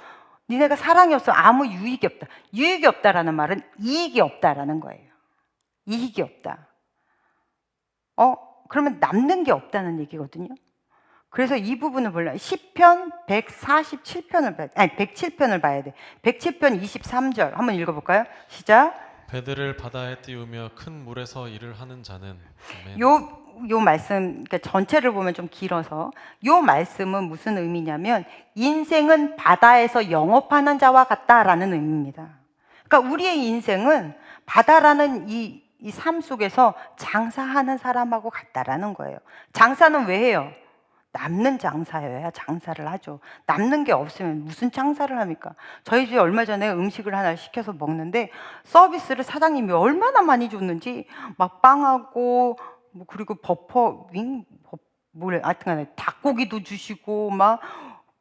니네가 사랑이 없으면 아무 유익이 없다. 유익이 없다라는 말은 이익이 없다라는 거예요. 이익이 없다. 그러면 남는 게 없다는 얘기거든요. 그래서 이 부분을 보려면 시편 107편을 봐야 돼. 107편 23절 한번 읽어볼까요? 시작. 배들을 바다에 띄우며 큰 물에서 일을 하는 자는. 아멘. 요 말씀 그러니까 전체를 보면 좀 길어서 요 말씀은 무슨 의미냐면 인생은 바다에서 영업하는 자와 같다라는 의미입니다. 그러니까 우리의 인생은 바다라는 이 삶 속에서 장사하는 사람하고 같다라는 거예요. 장사는 왜 해요? 남는 장사여야 장사를 하죠. 남는 게 없으면 무슨 장사를 합니까? 저희 집에 얼마 전에 음식을 하나 시켜서 먹는데 서비스를 사장님이 얼마나 많이 줬는지 막 빵하고 뭐 그리고 하여튼간에 닭고기도 주시고 막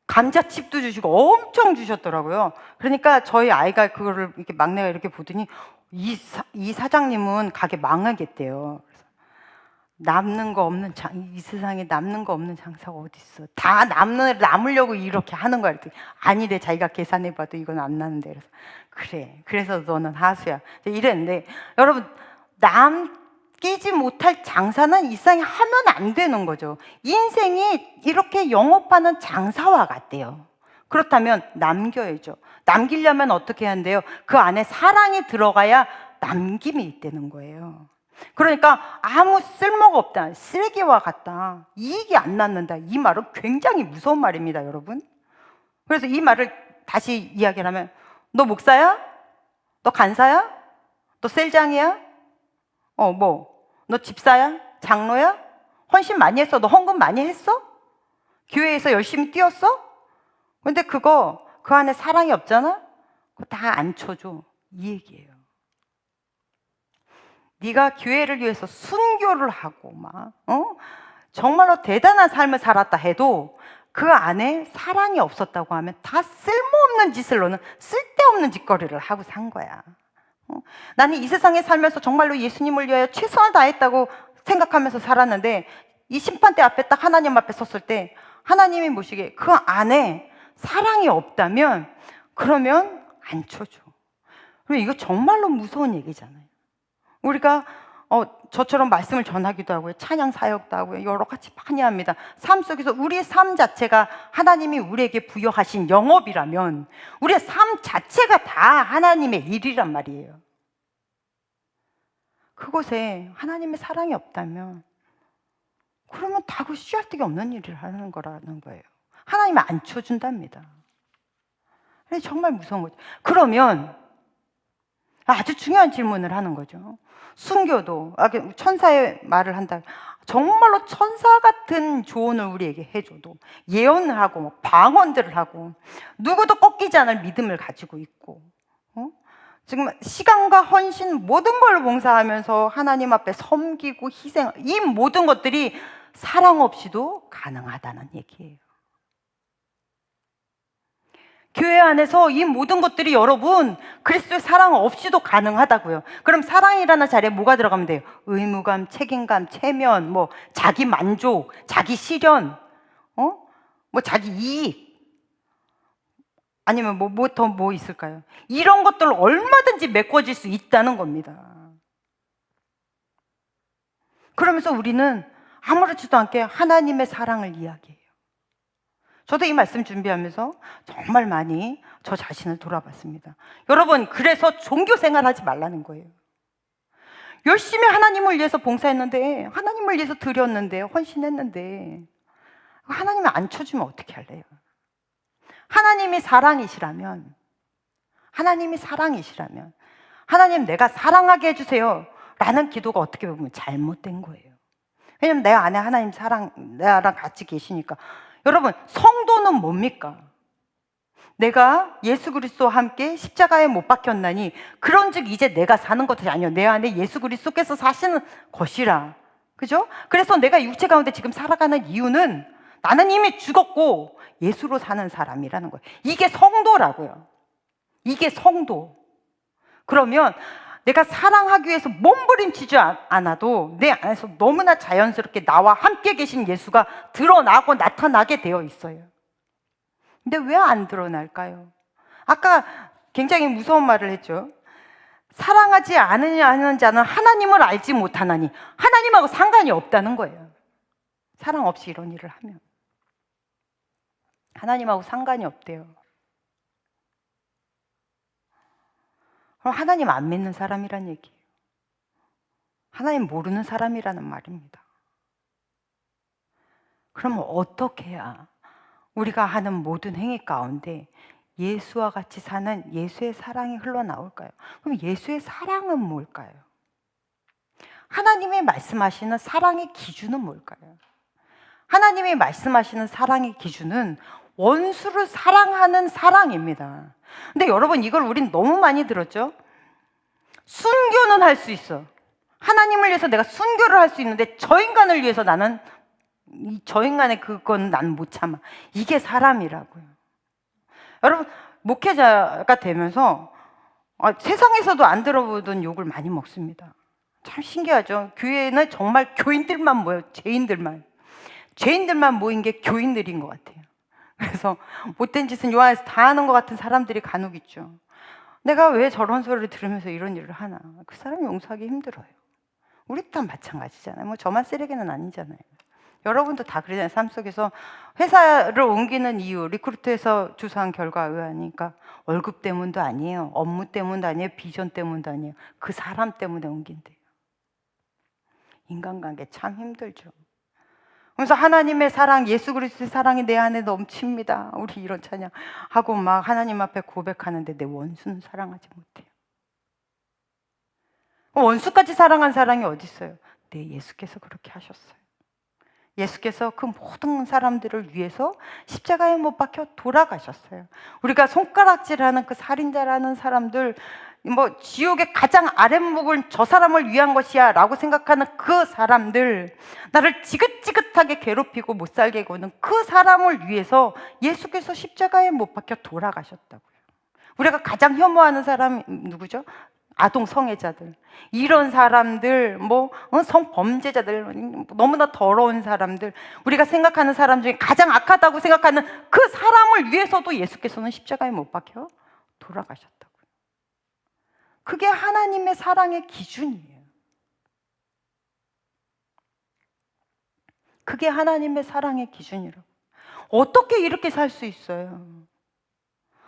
감자칩도 주시고 엄청 주셨더라고요. 그러니까 저희 아이가 그거를 이렇게 막내가 이렇게 보더니 이 사장님은 가게 망하겠대요. 남는 거 없는 이 세상에 남는 거 없는 장사가 어디 있어? 다 남으려고 이렇게 하는 거야. 그랬더니 아니래. 자기가 계산해봐도 이건 안 나는데. 그래서 그래. 그래서 너는 하수야. 이랬는데 여러분, 남기지 못할 장사는 이 세상에 하면 안 되는 거죠. 인생이 이렇게 영업하는 장사와 같대요. 그렇다면 남겨야죠. 남기려면 어떻게 해야 한대요? 그 안에 사랑이 들어가야 남김이 있다는 거예요. 그러니까 아무 쓸모가 없다, 쓰레기와 같다, 이익이 안 남는다, 이 말은 굉장히 무서운 말입니다, 여러분. 그래서 이 말을 다시 이야기를 하면, 너 목사야? 너 간사야? 너 셀장이야? 너 집사야? 장로야? 헌신 많이 했어? 너 헌금 많이 했어? 교회에서 열심히 뛰었어? 근데 그 안에 사랑이 없잖아? 그거 다 안 쳐줘, 이 얘기예요. 네가 교회를 위해서 순교를 하고 정말로 대단한 삶을 살았다 해도 그 안에 사랑이 없었다고 하면 다 쓸모없는 짓을, 너는 쓸데없는 짓거리를 하고 산 거야. 나는 이 세상에 살면서 정말로 예수님을 위하여 최선을 다했다고 생각하면서 살았는데, 이 심판대 앞에 딱 하나님 앞에 섰을 때 하나님이 보시기에 그 안에 사랑이 없다면 그러면 안 쳐줘. 그리고 이거 정말로 무서운 얘기잖아요. 우리가 저처럼 말씀을 전하기도 하고요, 찬양 사역도 하고요, 여러 가지 많이 합니다. 삶 속에서 우리의 삶 자체가 하나님이 우리에게 부여하신 영업이라면 우리의 삶 자체가 다 하나님의 일이란 말이에요. 그곳에 하나님의 사랑이 없다면 그러면 다그 씨알데기 없는 일을 하는 거라는 거예요. 하나님이 안 쳐준답니다. 정말 무서운 거죠. 그러면 아주 중요한 질문을 하는 거죠. 순교도 천사의 말을 한다. 정말로 천사 같은 조언을 우리에게 해줘도, 예언을 하고 방언들을 하고, 누구도 꺾이지 않을 믿음을 가지고 있고, 지금 시간과 헌신 모든 걸 봉사하면서 하나님 앞에 섬기고 희생, 이 모든 것들이 사랑 없이도 가능하다는 얘기예요. 교회 안에서 이 모든 것들이 여러분 그리스도의 사랑 없이도 가능하다고요. 그럼 사랑이라는 자리에 뭐가 들어가면 돼요? 의무감, 책임감, 체면, 자기 만족, 자기 실현, 자기 이익, 아니면 뭐 있을까요? 이런 것들 얼마든지 메꿔질 수 있다는 겁니다. 그러면서 우리는 아무렇지도 않게 하나님의 사랑을 이야기해요. 저도 이 말씀 준비하면서 정말 많이 저 자신을 돌아봤습니다. 여러분, 그래서 종교 생활하지 말라는 거예요. 열심히 하나님을 위해서 봉사했는데, 하나님을 위해서 드렸는데, 헌신했는데 하나님이 안 쳐주면 어떻게 할래요? 하나님이 사랑이시라면 하나님 내가 사랑하게 해주세요 라는 기도가 어떻게 보면 잘못된 거예요. 왜냐면 내 안에 하나님 사랑, 나랑 같이 계시니까. 여러분, 성도는 뭡니까? 내가 예수 그리스도와 함께 십자가에 못 박혔나니 그런즉 이제 내가 사는 것이 아니요 내 안에 예수 그리스도께서 사시는 것이라. 그죠? 그래서 내가 육체 가운데 지금 살아가는 이유는 나는 이미 죽었고 예수로 사는 사람이라는 거예요. 이게 성도라고요. 이게 성도. 그러면 내가 사랑하기 위해서 몸부림치지 않아도 내 안에서 너무나 자연스럽게 나와 함께 계신 예수가 드러나고 나타나게 되어 있어요. 근데 왜 안 드러날까요? 아까 굉장히 무서운 말을 했죠. 사랑하지 않는 자는 하나님을 알지 못하나니, 하나님하고 상관이 없다는 거예요. 사랑 없이 이런 일을 하면 하나님하고 상관이 없대요. 그럼 하나님 안 믿는 사람이란 얘기예요. 하나님 모르는 사람이라는 말입니다. 그럼 어떻게 해야 우리가 하는 모든 행위 가운데 예수와 같이 사는 예수의 사랑이 흘러나올까요? 그럼 예수의 사랑은 뭘까요? 하나님이 말씀하시는 사랑의 기준은 뭘까요? 하나님이 말씀하시는 사랑의 기준은 원수를 사랑하는 사랑입니다. 근데 여러분, 이걸 우린 너무 많이 들었죠? 순교는 할 수 있어. 하나님을 위해서 내가 순교를 할 수 있는데 저 인간을 위해서 나는 저 인간의 그건 난 못 참아. 이게 사람이라고요. 여러분, 목회자가 되면서 세상에서도 안 들어보던 욕을 많이 먹습니다. 참 신기하죠. 교회는 정말 교인들만 모여요. 죄인들만 모인 게 교인들인 것 같아요. 그래서 못된 짓은 요한에서 다 하는 것 같은 사람들이 간혹 있죠. 내가 왜 저런 소리를 들으면서 이런 일을 하나. 그 사람 용서하기 힘들어요. 우리 다 마찬가지잖아요. 뭐 저만 쓰레기는 아니잖아요. 여러분도 다 그러잖아요. 삶 속에서 회사를 옮기는 이유, 리크루트에서 조사한 결과에 의하니까 월급 때문도 아니에요. 업무 때문도 아니에요. 비전 때문도 아니에요. 그 사람 때문에 옮긴대요. 인간관계 참 힘들죠. 그래서 하나님의 사랑, 예수 그리스도의 사랑이 내 안에 넘칩니다. 우리 이런 찬양 하고 막 하나님 앞에 고백하는데 내 원수는 사랑하지 못해요. 원수까지 사랑한 사랑이 어디 있어요? 네, 예수께서 그렇게 하셨어요. 예수께서 그 모든 사람들을 위해서 십자가에 못 박혀 돌아가셨어요. 우리가 손가락질하는 그 살인자라는 사람들, 뭐 지옥의 가장 아랫목을 저 사람을 위한 것이야 라고 생각하는 그 사람들, 나를 지긋지긋하게 괴롭히고 못 살게 구는 그 사람을 위해서 예수께서 십자가에 못 박혀 돌아가셨다고요. 우리가 가장 혐오하는 사람이 누구죠? 아동 성애자들, 이런 사람들, 성범죄자들, 너무나 더러운 사람들, 우리가 생각하는 사람 중에 가장 악하다고 생각하는 그 사람을 위해서도 예수께서는 십자가에 못 박혀 돌아가셨다고요. 그게 하나님의 사랑의 기준이에요. 그게 하나님의 사랑의 기준이라고. 어떻게 이렇게 살 수 있어요?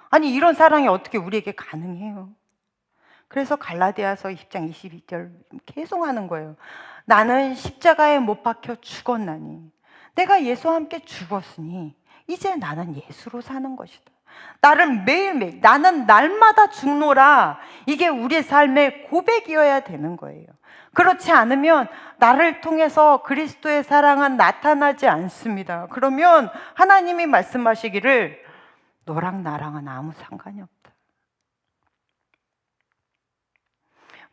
아니, 이런 사랑이 어떻게 우리에게 가능해요? 그래서 갈라디아서 10장 22절 계속 하는 거예요. 나는 십자가에 못 박혀 죽었나니 내가 예수와 함께 죽었으니 이제 나는 예수로 사는 것이다. 나를 매일매일, 나는 날마다 죽노라. 이게 우리의 삶의 고백이어야 되는 거예요. 그렇지 않으면 나를 통해서 그리스도의 사랑은 나타나지 않습니다. 그러면 하나님이 말씀하시기를 너랑 나랑은 아무 상관이 없다.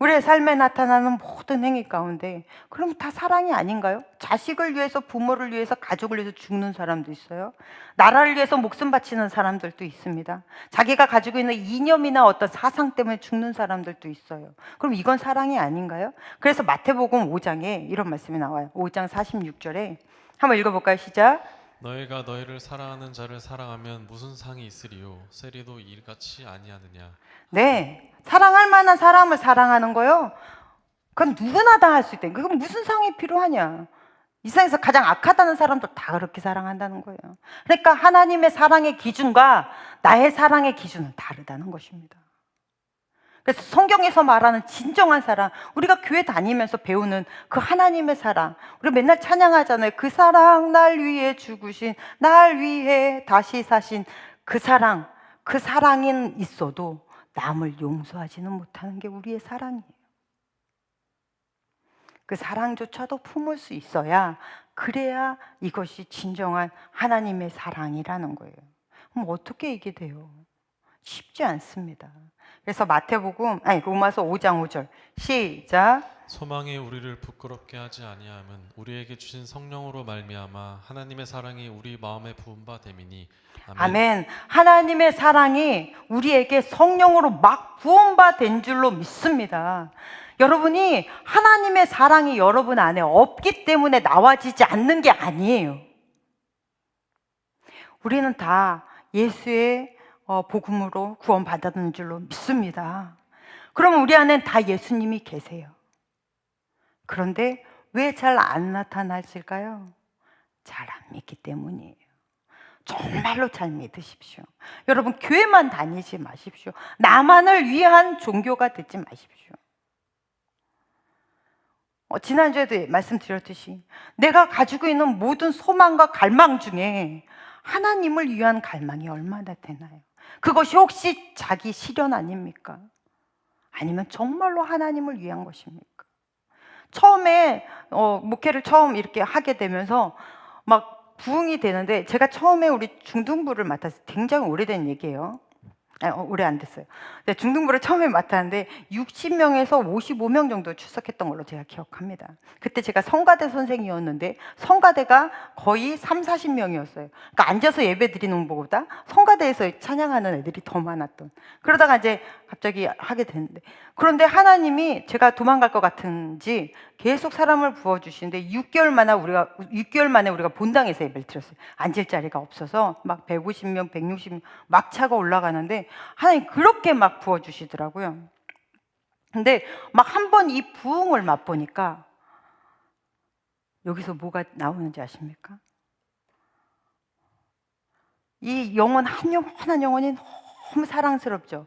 우리의 삶에 나타나는 모든 행위 가운데 그럼 다 사랑이 아닌가요? 자식을 위해서, 부모를 위해서, 가족을 위해서 죽는 사람도 있어요. 나라를 위해서 목숨 바치는 사람들도 있습니다. 자기가 가지고 있는 이념이나 어떤 사상 때문에 죽는 사람들도 있어요. 그럼 이건 사랑이 아닌가요? 그래서 마태복음 5장에 이런 말씀이 나와요. 5장 46절에 한번 읽어볼까요? 시작. 너희가 너희를 사랑하는 자를 사랑하면 무슨 상이 있으리요? 세리도 이같이 아니하느냐? 네, 사랑할 만한 사람을 사랑하는 거요. 그건 누구나 다 할 수 있대. 그건 무슨 상이 필요하냐? 이 세상에서 가장 악하다는 사람도 다 그렇게 사랑한다는 거예요. 그러니까 하나님의 사랑의 기준과 나의 사랑의 기준은 다르다는 것입니다. 그래서 성경에서 말하는 진정한 사랑, 우리가 교회 다니면서 배우는 그 하나님의 사랑, 우리 맨날 찬양하잖아요. 그 사랑, 날 위해 죽으신, 날 위해 다시 사신 그 사랑, 그 사랑은 있어도 남을 용서하지는 못하는 게 우리의 사랑이에요. 그 사랑조차도 품을 수 있어야, 그래야 이것이 진정한 하나님의 사랑이라는 거예요. 그럼 어떻게 이게 돼요? 쉽지 않습니다. 그래서 로마서 5장 5절 시작. 소망이 우리를 부끄럽게 하지 아니하면 우리에게 주신 성령으로 말미암아 하나님의 사랑이 우리 마음에 부은 바 됨이니. 아멘. 하나님의 사랑이 우리에게 성령으로 막 부은 바 된 줄로 믿습니다. 여러분이 하나님의 사랑이 여러분 안에 없기 때문에 나와지지 않는 게 아니에요. 우리는 다 예수의 복음으로 구원받았는 줄로 믿습니다. 그러면 우리 안엔 다 예수님이 계세요. 그런데 왜 잘 안 나타나실까요? 잘 안 믿기 때문이에요. 정말로 잘 믿으십시오. 여러분, 교회만 다니지 마십시오. 나만을 위한 종교가 되지 마십시오. 지난주에도 말씀드렸듯이 내가 가지고 있는 모든 소망과 갈망 중에 하나님을 위한 갈망이 얼마나 되나요? 그것이 혹시 자기 실현 아닙니까? 아니면 정말로 하나님을 위한 것입니까? 처음에 목회를 처음 이렇게 하게 되면서 막 부흥이 되는데, 제가 처음에 우리 중등부를 맡았어요. 굉장히 오래된 얘기예요. 오래 안 됐어요. 네, 중등부를 처음에 맡았는데 60명에서 55명 정도 출석했던 걸로 제가 기억합니다. 그때 제가 성가대 선생이었는데 성가대가 거의 30-40명이었어요. 그러니까 앉아서 예배 드리는 것보다 성가대에서 찬양하는 애들이 더 많았던. 그러다가 이제 갑자기 하게 되는데, 그런데 하나님이 제가 도망갈 것 같은지 계속 사람을 부어주시는데 6개월 만에 우리가 본당에서 예배를 드렸어요. 앉을 자리가 없어서 막 150명, 160명 막 차가 올라가는데 하나님 그렇게 막 부어주시더라고요. 근데 막 한 번 이 부흥을 맛보니까 여기서 뭐가 나오는지 아십니까? 이 영혼 한 영혼이 너무 사랑스럽죠.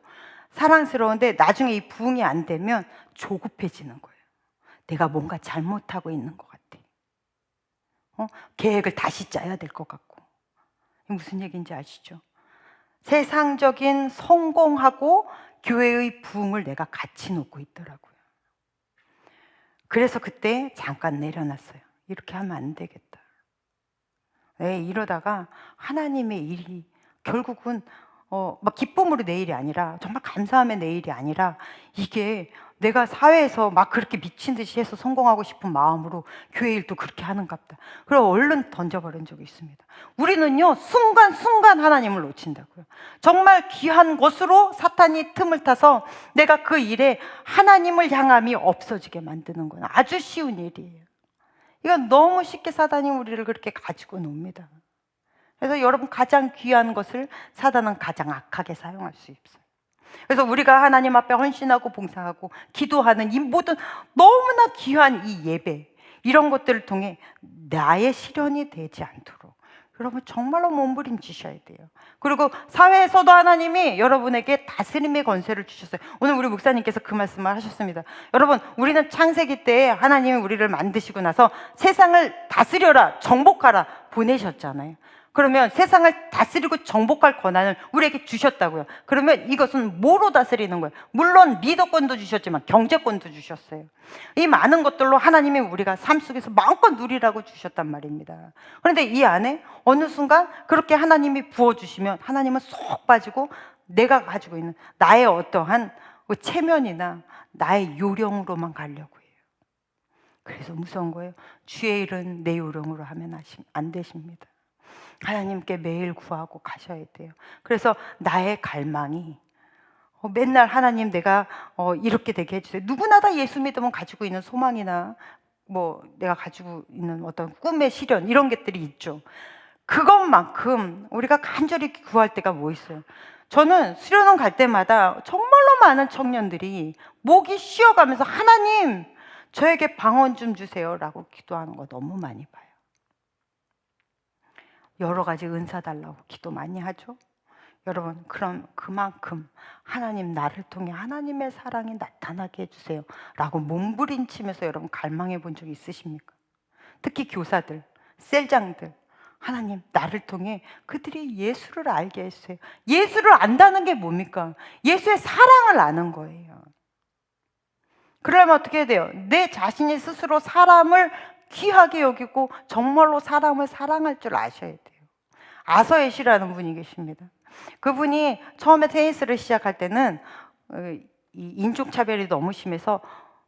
사랑스러운데 나중에 이 부흥이 안 되면 조급해지는 거예요. 내가 뭔가 잘못하고 있는 것 같아. 계획을 다시 짜야 될 것 같고. 무슨 얘기인지 아시죠? 세상적인 성공하고 교회의 부흥을 내가 같이 놓고 있더라고요. 그래서 그때 잠깐 내려놨어요. 이렇게 하면 안 되겠다. 네, 이러다가 하나님의 일이 결국은 막 기쁨으로 내일이 아니라, 정말 감사함의 내일이 아니라, 이게 내가 사회에서 막 그렇게 미친 듯이 해서 성공하고 싶은 마음으로 교회 일도 그렇게 하는갑다. 그리고 얼른 던져버린 적이 있습니다. 우리는요, 순간순간 하나님을 놓친다고요. 정말 귀한 것으로 사탄이 틈을 타서 내가 그 일에 하나님을 향함이 없어지게 만드는 건 아주 쉬운 일이에요. 이건 너무 쉽게 사단이 우리를 그렇게 가지고 놉니다. 그래서 여러분, 가장 귀한 것을 사단은 가장 악하게 사용할 수 있어요. 그래서 우리가 하나님 앞에 헌신하고 봉사하고 기도하는 이 모든 너무나 귀한 이 예배, 이런 것들을 통해 나의 실현이 되지 않도록 여러분 정말로 몸부림치셔야 돼요. 그리고 사회에서도 하나님이 여러분에게 다스림의 권세를 주셨어요. 오늘 우리 목사님께서 그 말씀을 하셨습니다. 여러분, 우리는 창세기 때에 하나님이 우리를 만드시고 나서 세상을 다스려라, 정복하라 보내셨잖아요. 그러면 세상을 다스리고 정복할 권한을 우리에게 주셨다고요. 그러면 이것은 뭐로 다스리는 거예요? 물론 리더권도 주셨지만 경제권도 주셨어요. 이 많은 것들로 하나님이 우리가 삶 속에서 마음껏 누리라고 주셨단 말입니다. 그런데 이 안에 어느 순간 그렇게 하나님이 부어주시면 하나님은 쏙 빠지고 내가 가지고 있는 나의 어떠한 체면이나 나의 요령으로만 가려고 해요. 그래서 무서운 거예요. 주의 일은 내 요령으로 하면 안 되십니다. 하나님께 매일 구하고 가셔야 돼요. 그래서 나의 갈망이 맨날 하나님 내가 이렇게 되게 해주세요. 누구나 다 예수 믿으면 가지고 있는 소망이나 뭐 내가 가지고 있는 어떤 꿈의 실현, 이런 것들이 있죠. 그것만큼 우리가 간절히 구할 때가 뭐 있어요? 저는 수련원 갈 때마다 정말로 많은 청년들이 목이 쉬어가면서 하나님 저에게 방언 좀 주세요 라고 기도하는 거 너무 많이 봐요. 여러 가지 은사 달라고 기도 많이 하죠. 여러분, 그럼 그만큼 하나님 나를 통해 하나님의 사랑이 나타나게 해주세요 라고 몸부림치면서 여러분 갈망해 본 적 있으십니까? 특히 교사들, 셀장들, 하나님 나를 통해 그들이 예수를 알게 해주세요. 예수를 안다는 게 뭡니까? 예수의 사랑을 아는 거예요. 그러려면 어떻게 해야 돼요? 내 자신이 스스로 사람을 귀하게 여기고 정말로 사람을 사랑할 줄 아셔야 돼요. 아서엣이라는 분이 계십니다. 그분이 처음에 테니스를 시작할 때는 이 인종차별이 너무 심해서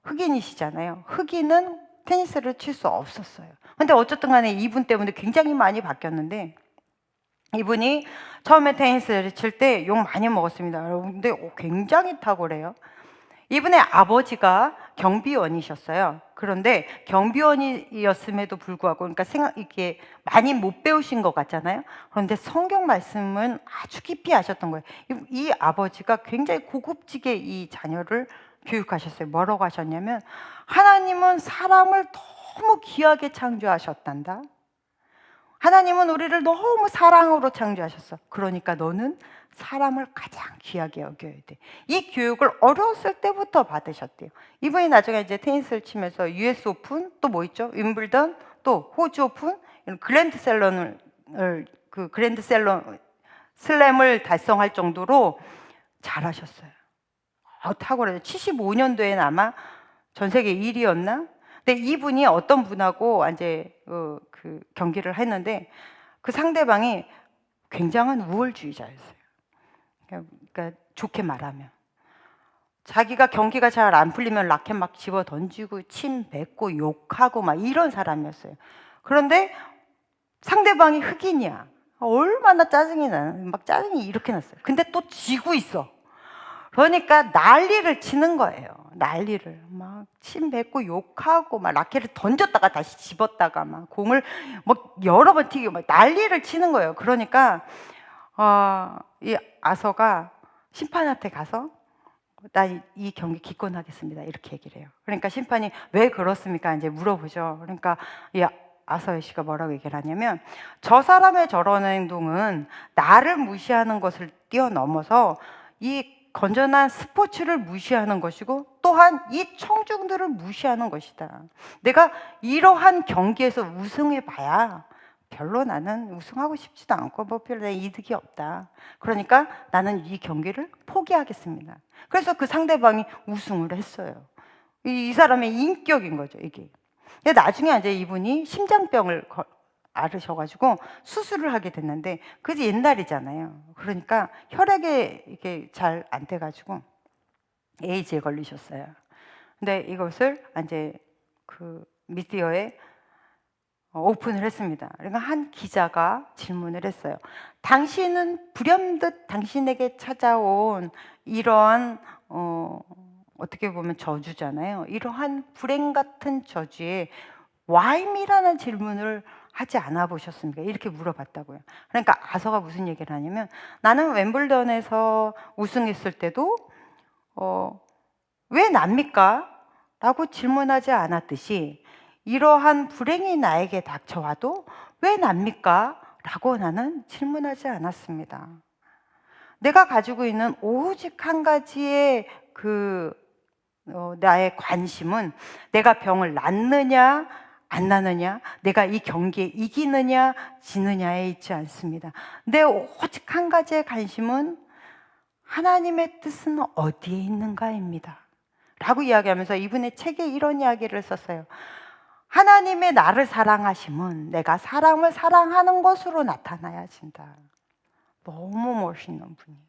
흑인이시잖아요. 흑인은 테니스를 칠 수 없었어요. 근데 어쨌든 간에 이분 때문에 굉장히 많이 바뀌었는데, 이분이 처음에 테니스를 칠 때 욕 많이 먹었습니다. 근데 굉장히 탁월해요. 이분의 아버지가 경비원이셨어요. 그런데 경비원이었음에도 불구하고, 그러니까 이렇게 많이 못 배우신 것 같잖아요. 그런데 성경 말씀은 아주 깊이 아셨던 거예요. 이 아버지가 굉장히 고급지게 이 자녀를 교육하셨어요. 뭐라고 하셨냐면, 하나님은 사람을 너무 귀하게 창조하셨단다. 하나님은 우리를 너무 사랑으로 창조하셨어. 그러니까 너는 사람을 가장 귀하게 여겨야 돼. 이 교육을 어렸을 때부터 받으셨대요. 이분이 나중에 이제 테니스를 치면서 US 오픈, 또 뭐 있죠? 윈블던, 또 호주 오픈, 슬램을 달성할 정도로 잘하셨어요. 탁월해요. 75년도에는 아마 전 세계 1위였나? 근데 이분이 어떤 분하고 이제 그 경기를 했는데 그 상대방이 굉장한 우월주의자였어요. 그러니까 좋게 말하면 자기가 경기가 잘 안 풀리면 라켓 막 집어 던지고 침 뱉고 욕하고 막 이런 사람이었어요. 그런데 상대방이 흑인이야. 얼마나 짜증이 나는, 막 짜증이 이렇게 났어요. 근데 또 지고 있어. 그러니까 난리를 치는 거예요. 난리를 막 침 뱉고 욕하고 막 라켓을 던졌다가 다시 집었다가 막 공을 막 여러 번 튀기고 막 난리를 치는 거예요. 그러니까 이 아서가 심판한테 가서 나 이 경기 기권하겠습니다 이렇게 얘기를 해요. 그러니까 심판이 왜 그렇습니까? 이제 물어보죠. 그러니까 이 아서의 씨가 뭐라고 얘기를 하냐면 저 사람의 저런 행동은 나를 무시하는 것을 뛰어넘어서 이 건전한 스포츠를 무시하는 것이고 또한 이 청중들을 무시하는 것이다. 내가 이러한 경기에서 우승해봐야 별로 나는 우승하고 싶지도 않고 뭐 별로 내 이득이 없다. 그러니까 나는 이 경기를 포기하겠습니다. 그래서 그 상대방이 우승을 했어요. 이 사람의 인격인 거죠, 이게. 근데 나중에 이제 이분이 심장병을 앓으셔가지고 수술을 하게 됐는데 그게 옛날이잖아요. 그러니까 혈액에 이게 잘 안 돼가지고 에이즈에 걸리셨어요. 근데 이것을 이제 그 미디어에 오픈을 했습니다. 그러니까 한 기자가 질문을 했어요. 당신은 불현듯 당신에게 찾아온 이러한 어떻게 보면 저주잖아요. 이러한 불행 같은 저주에 whyme라는 질문을 하지 않아 보셨습니까? 이렇게 물어봤다고요. 그러니까 아서가 무슨 얘기를 하냐면 나는 웸블던에서 우승했을 때도 왜 납니까? 라고 질문하지 않았듯이 이러한 불행이 나에게 닥쳐와도 왜 납니까? 라고 나는 질문하지 않았습니다. 내가 가지고 있는 오직 한 가지의 나의 관심은 내가 병을 낫느냐 안 나느냐, 내가 이 경기에 이기느냐 지느냐에 있지 않습니다. 내 오직 한 가지의 관심은 하나님의 뜻은 어디에 있는가입니다. 라고 이야기하면서 이분의 책에 이런 이야기를 썼어요. 하나님의 나를 사랑하심은 내가 사람을 사랑하는 것으로 나타나야 진다. 너무 멋있는 분이에요.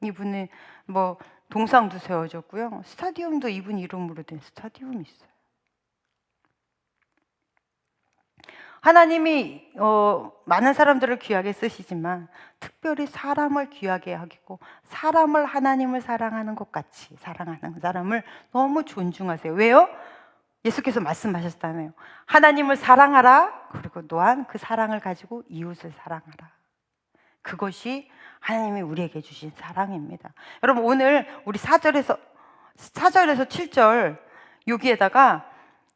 이분은 뭐 동상도 세워졌고요. 스타디움도 이분 이름으로 된 스타디움이 있어요. 하나님이 많은 사람들을 귀하게 쓰시지만 특별히 사람을 귀하게 하고 사람을 하나님을 사랑하는 것 같이 사랑하는 사람을 너무 존중하세요. 왜요? 예수께서 말씀하셨다며요. 하나님을 사랑하라. 그리고 또한 그 사랑을 가지고 이웃을 사랑하라. 그것이 하나님이 우리에게 주신 사랑입니다. 여러분 오늘 우리 4절에서 7절 여기에다가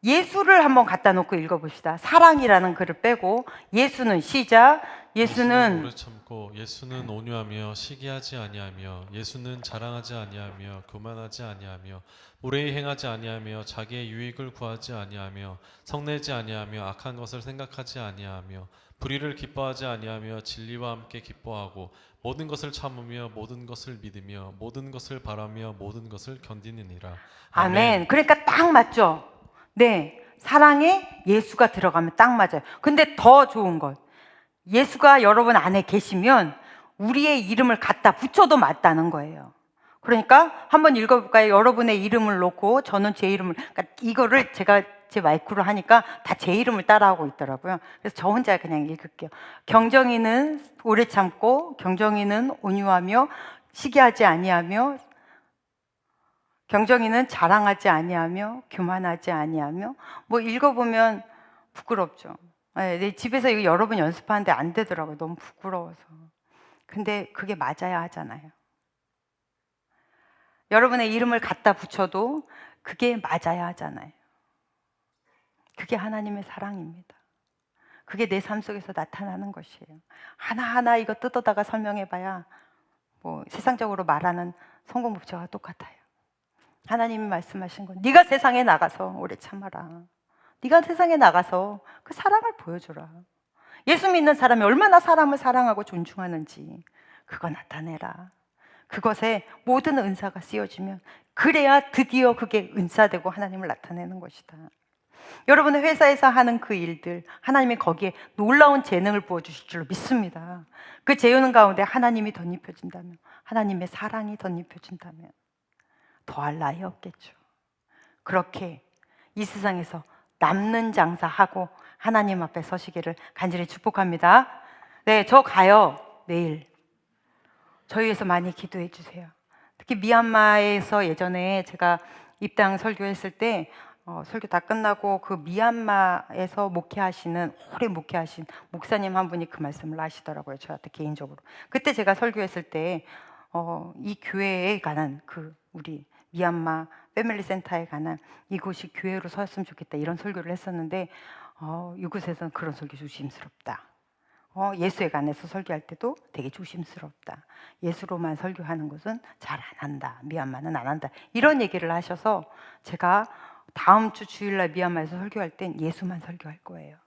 예수를 한번 갖다 놓고 읽어봅시다. 사랑이라는 글을 빼고 예수는 시작. 예수는 오래 참고 예수는 온유하며 시기하지 아니하며 예수는 자랑하지 아니하며 교만하지 아니하며 무례히 행하지 아니하며 자기의 유익을 구하지 아니하며 성내지 아니하며 악한 것을 생각하지 아니하며 불의를 기뻐하지 아니하며 진리와 함께 기뻐하고 모든 것을 참으며 모든 것을 믿으며 모든 것을 바라며 모든 것을 견디느니라. 아멘. 그러니까 딱 맞죠? 네, 사랑에 예수가 들어가면 딱 맞아요. 근데 더 좋은 것, 예수가 여러분 안에 계시면 우리의 이름을 갖다 붙여도 맞다는 거예요. 그러니까 한번 읽어볼까요? 여러분의 이름을 놓고 저는 제 이름을, 그러니까 이거를 제가 제 마이크로 하니까 다 제 이름을 따라하고 있더라고요. 그래서 저 혼자 그냥 읽을게요. 경정이는 오래 참고, 경정이는 온유하며 시기하지 아니하며, 경정이는 자랑하지 아니하며 교만하지 아니하며. 뭐 읽어보면 부끄럽죠. 네, 집에서 이거 여러분 연습하는데 안 되더라고요. 너무 부끄러워서. 근데 그게 맞아야 하잖아요. 여러분의 이름을 갖다 붙여도 그게 맞아야 하잖아요. 그게 하나님의 사랑입니다. 그게 내 삶 속에서 나타나는 것이에요. 하나하나 이거 뜯어다가 설명해봐야 뭐 세상적으로 말하는 성공 법칙과 똑같아요. 하나님이 말씀하신 건 네가 세상에 나가서 오래 참아라. 네가 세상에 나가서 그 사랑을 보여줘라. 예수 믿는 사람이 얼마나 사람을 사랑하고 존중하는지 그거 나타내라. 그것에 모든 은사가 쓰여지면 그래야 드디어 그게 은사되고 하나님을 나타내는 것이다. 여러분의 회사에서 하는 그 일들 하나님이 거기에 놀라운 재능을 부어주실 줄로 믿습니다. 그 재능 가운데 하나님이 덧입혀진다면, 하나님의 사랑이 덧입혀진다면 더할 나위 없겠죠. 그렇게 이 세상에서 남는 장사하고 하나님 앞에 서시기를 간절히 축복합니다. 네, 저 가요. 내일 저희 위해서 많이 기도해 주세요. 특히 미얀마에서 예전에 제가 입당 설교했을 때 설교 다 끝나고 그 미얀마에서 오래 목회하신 목사님 한 분이 그 말씀을 하시더라고요. 저한테 개인적으로. 그때 제가 설교했을 때 이 교회에 관한 우리 미얀마 패밀리 센터에 관한 이곳이 교회로 서였으면 좋겠다 이런 설교를 했었는데 이곳에서는 그런 설교 조심스럽다. 예수에 관해서 설교할 때도 되게 조심스럽다. 예수로만 설교하는 것은 잘 안 한다. 미얀마는 안 한다. 이런 얘기를 하셔서 제가 다음 주 주일날 미얀마에서 설교할 땐 예수만 설교할 거예요.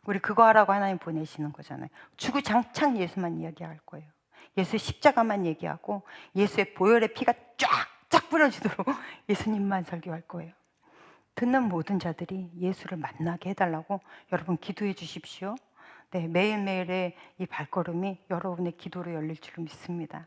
우리 그거 하라고 하나님 보내시는 거잖아요. 주구장창 예수만 이야기할 거예요. 예수의 십자가만 얘기하고 예수의 보혈의 피가 쫙쫙 뿌려지도록 예수님만 설교할 거예요. 듣는 모든 자들이 예수를 만나게 해달라고 여러분 기도해 주십시오. 네, 매일매일의 이 발걸음이 여러분의 기도로 열릴 줄 믿습니다.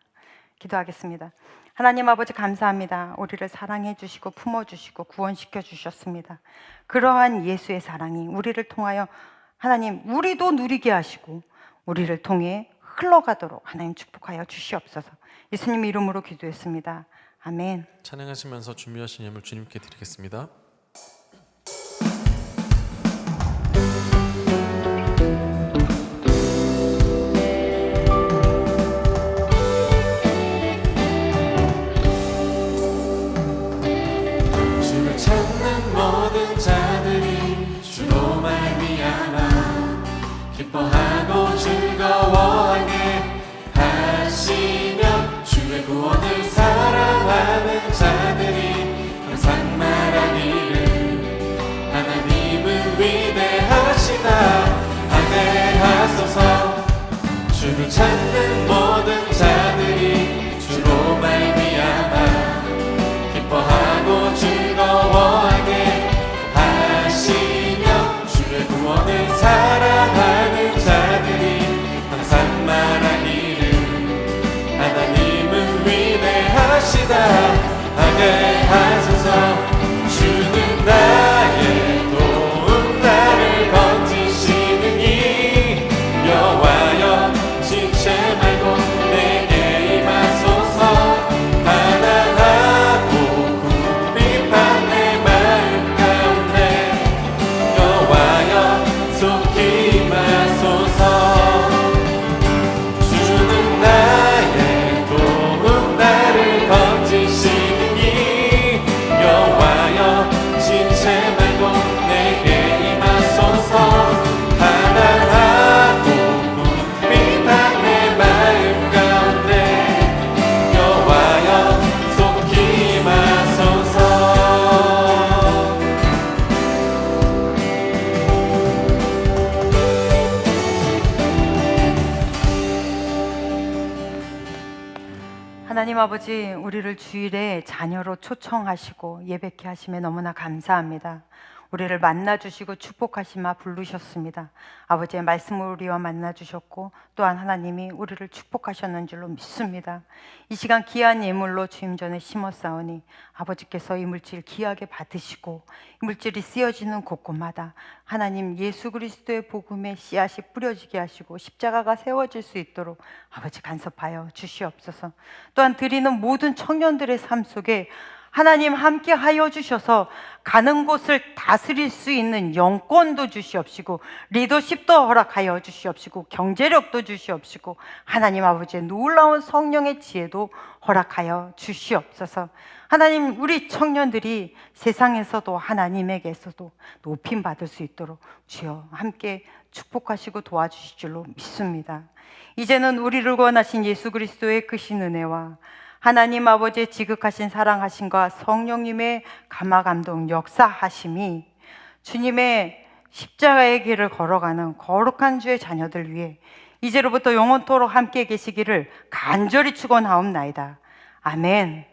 기도하겠습니다. 하나님 아버지 감사합니다. 우리를 사랑해 주시고 품어 주시고 구원시켜 주셨습니다. 그러한 예수의 사랑이 우리를 통하여 하나님 우리도 누리게 하시고 우리를 통해 흘러가도록 하나님 축복하여 주시옵소서. 예수님 이름으로 기도했습니다. 아멘. 찬양하시면서 준비하신 예물 주님께 드리겠습니다. 주를 찾는 모든 자들이 주로 말미암아 기뻐하고 즐거워하게 하시며 주의 구원을 사랑하는 자들이 항상 말하기를 하나님은 위대하시다 하네하소서. 주를 찾는 모든 자들이 주로 말미암아 기뻐하고 즐거워하게 하시며 주의 구원을 사랑하는 자들이 항상 말하기를 하나님은 위대하시다 하게하소서. 주는 나의 도움 나를 건지시는 이 여호와여 지체 말고 내게 임하소서. 가난하고 궁핍한 내 마음 가운데 여호와여 속히 임하소서. 주는 나의 도움 나를 건지시는 이 여호와여 지체 말고 내게 임하소서. 가난하고 궁핍한 내 마음 가운데 여호와여 속히 임하소서. 하나님 아버지 우리를 주일에 자녀로 초청하시고 예배케 하심에 너무나 감사합니다. 우리를 만나주시고 축복하시마 부르셨습니다. 아버지의 말씀을 우리와 만나주셨고 또한 하나님이 우리를 축복하셨는 줄로 믿습니다. 이 시간 귀한 예물로 주임 전에 심었사오니 아버지께서 이 물질 귀하게 받으시고 이 물질이 쓰여지는 곳곳마다 하나님 예수 그리스도의 복음의 씨앗이 뿌려지게 하시고 십자가가 세워질 수 있도록 아버지 간섭하여 주시옵소서. 또한 드리는 모든 청년들의 삶 속에 하나님 함께 하여 주셔서 가는 곳을 다스릴 수 있는 영권도 주시옵시고 리더십도 허락하여 주시옵시고 경제력도 주시옵시고 하나님 아버지의 놀라운 성령의 지혜도 허락하여 주시옵소서. 하나님 우리 청년들이 세상에서도 하나님에게서도 높임 받을 수 있도록 주여 함께 축복하시고 도와주실 줄로 믿습니다. 이제는 우리를 구원하신 예수 그리스도의 크신 은혜와 하나님 아버지의 지극하신 사랑하심과 성령님의 감화감동 역사하심이 주님의 십자가의 길을 걸어가는 거룩한 주의 자녀들 위해 이제로부터 영원토록 함께 계시기를 간절히 축원하옵나이다. 아멘.